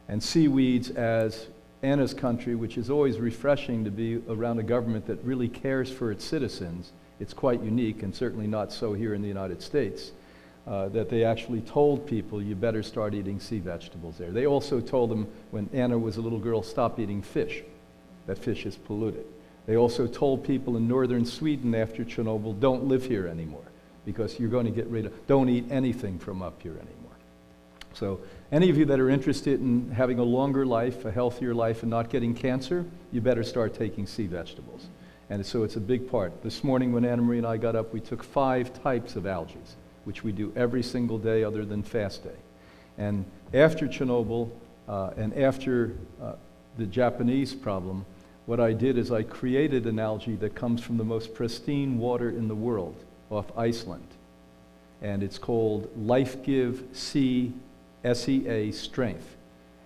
Speaker 5: And seaweeds, as Anna's country, which is always refreshing to be around a government that really cares for its citizens, it's quite unique, and certainly not so here in the United States, that they actually told people you better start eating sea vegetables there. They also told them when Anna was a little girl, stop eating fish. That fish is polluted. They also told people in northern Sweden after Chernobyl, don't live here anymore because you're going to get rid of, don't eat anything from up here anymore. So any of you that are interested in having a longer life, a healthier life, and not getting cancer, you better start taking sea vegetables. And so it's a big part. This morning when Anna Marie and I got up, we took 5 types of algae, which we do every single day other than fast day. And after Chernobyl and after the Japanese problem, what I did is I created an algae that comes from the most pristine water in the world off Iceland. And it's called Life Give C SEA Strength.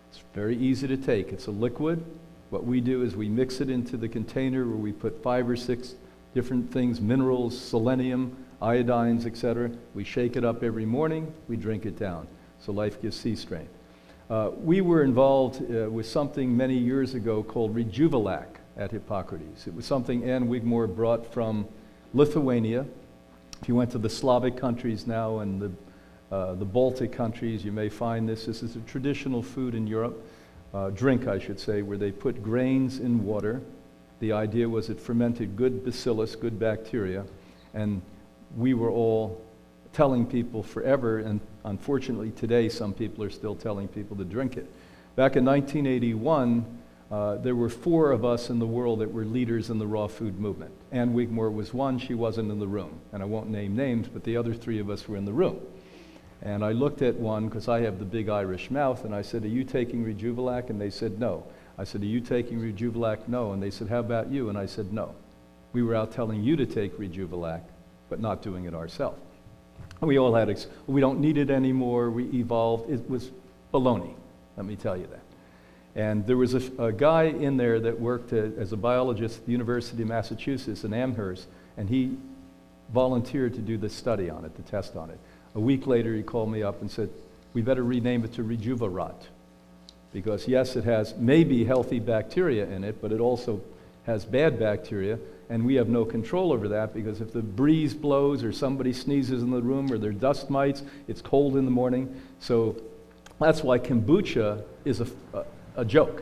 Speaker 5: It's very easy to take. It's a liquid. What we do is we mix it into the container where we put 5 or 6 different things, minerals, selenium, iodines, etc. We shake it up every morning, we drink it down. So Life Gives C Strength. We were involved with something many years ago called Rejuvelac at Hippocrates. It was something Anne Wigmore brought from Lithuania. If you went to the Slavic countries now and the Baltic countries, you may find this. This is a traditional food in Europe, drink I should say, where they put grains in water. The idea was it fermented good bacillus, good bacteria, and we were all telling people forever, and unfortunately today some people are still telling people to drink it. Back in 1981, there were 4 of us in the world that were leaders in the raw food movement. Anne Wigmore was one, she wasn't in the room. And I won't name names, but the other 3 of us were in the room. And I looked at one, because I have the big Irish mouth, and I said, "Are you taking Rejuvelac?" And they said, "No." I said, "Are you taking Rejuvelac?" "No." And they said, "How about you?" And I said, "No." We were out telling you to take Rejuvelac, but not doing it ourselves. We all had, we don't need it anymore, we evolved. It was baloney, let me tell you that. And there was a guy in there that worked as a biologist at the University of Massachusetts in Amherst, and he volunteered to do the study on it, the test on it. A week later, he called me up and said, "We better rename it to Rejuvarot, because yes, it has maybe healthy bacteria in it, but it also has bad bacteria, and we have no control over that, because if the breeze blows or somebody sneezes in the room or there are dust mites, it's cold in the morning." So that's why kombucha is a joke.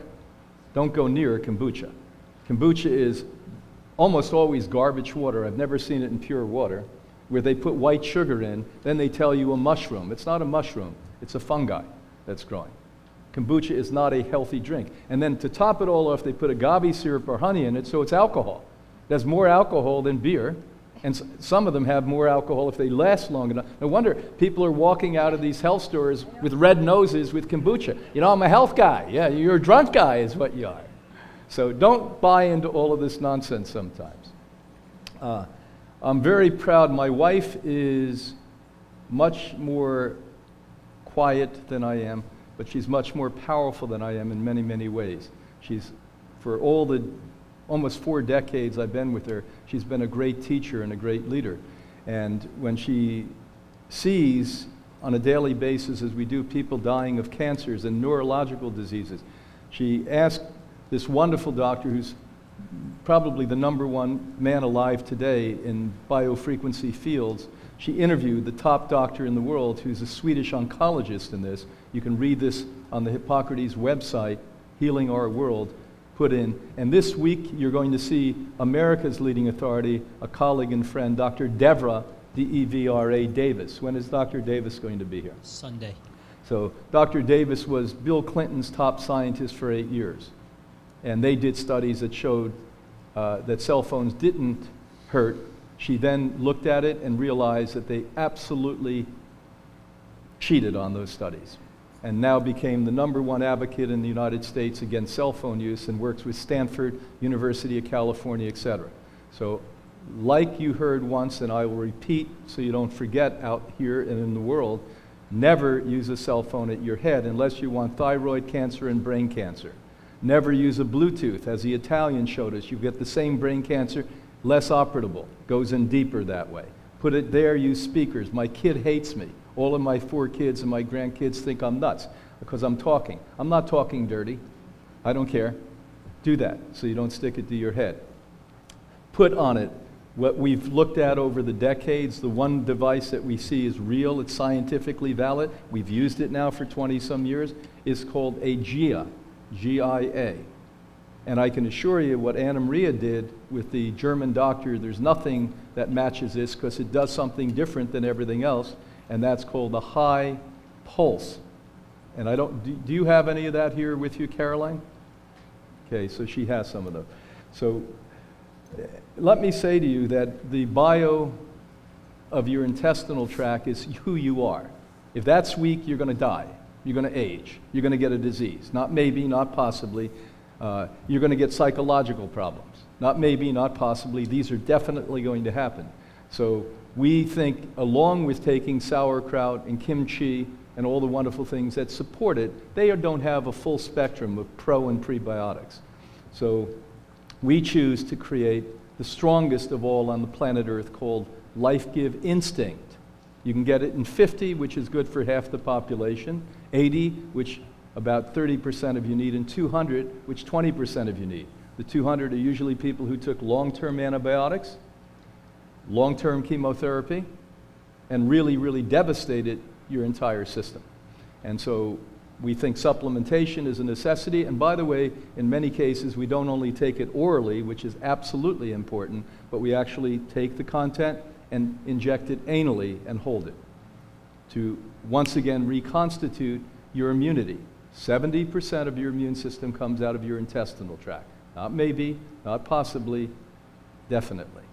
Speaker 5: Don't go near kombucha. Kombucha is almost always garbage water. I've never seen it in pure water, where they put white sugar in, then they tell you a mushroom. It's not a mushroom, it's a fungi that's growing. Kombucha is not a healthy drink. And then to top it all off, they put agave syrup or honey in it, so it's alcohol. It has more alcohol than beer, and some of them have more alcohol if they last long enough. No wonder people are walking out of these health stores with red noses with kombucha. You know, I'm a health guy. Yeah, you're a drunk guy is what you are. So don't buy into all of this nonsense sometimes. I'm very proud. My wife is much more quiet than I am, but she's much more powerful than I am in many, many ways. She's, for all the almost 4 decades I've been with her, she's been a great teacher and a great leader. And when she sees on a daily basis, as we do, people dying of cancers and neurological diseases, she asked this wonderful doctor, who's probably the #1 man alive today in biofrequency fields. She interviewed the top doctor in the world, who's a Swedish oncologist in this. You can read this on the Hippocrates website, Healing Our World, put in. And this week, you're going to see America's leading authority, a colleague and friend, Dr. Devra, D-E-V-R-A Davis. When is Dr. Davis going to be here?
Speaker 1: Sunday.
Speaker 5: So Dr. Davis was Bill Clinton's top scientist for 8 years. And they did studies that showed that cell phones didn't hurt. She then looked at it and realized that they absolutely cheated on those studies, and now became the #1 advocate in the United States against cell phone use, and works with Stanford, University of California, etc. So like you heard once, and I will repeat so you don't forget out here and in the world, never use a cell phone at your head unless you want thyroid cancer and brain cancer. Never use a Bluetooth. As the Italian showed us, you get the same brain cancer, less operable, goes in deeper that way. Put it there, use speakers. My kid hates me. All of my 4 kids and my grandkids think I'm nuts because I'm talking. I'm not talking dirty. I don't care. Do that so you don't stick it to your head. Put on it what we've looked at over the decades. The one device that we see is real, it's scientifically valid. We've used it now for 20-some years. It's called a GIA, G-I-A. And I can assure you what Anna Maria did with the German doctor, there's nothing that matches this, because it does something different than everything else, and that's called the high pulse. And I don't, do you have any of that here with you, Caroline? Okay, so she has some of those. So let me say to you that the bio of your intestinal tract is who you are. If that's weak, you're going to die. You're going to age. You're going to get a disease. Not maybe, not possibly. You're going to get psychological problems. Not maybe, not possibly. These are definitely going to happen. So we think, along with taking sauerkraut and kimchi and all the wonderful things that support it, they don't have a full spectrum of pro and prebiotics. So we choose to create the strongest of all on the planet Earth, called Life Give Instinct. You can get it in 50, which is good for half the population, 80, which about 30% of you need, and 200, which 20% of you need. The 200 are usually people who took long-term antibiotics, long-term chemotherapy, and really, really devastated your entire system. And so we think supplementation is a necessity. And by the way, in many cases, we don't only take it orally, which is absolutely important, but we actually take the content and inject it anally and hold it to once again reconstitute your immunity. 70% of your immune system comes out of your intestinal tract. Not maybe, not possibly, definitely.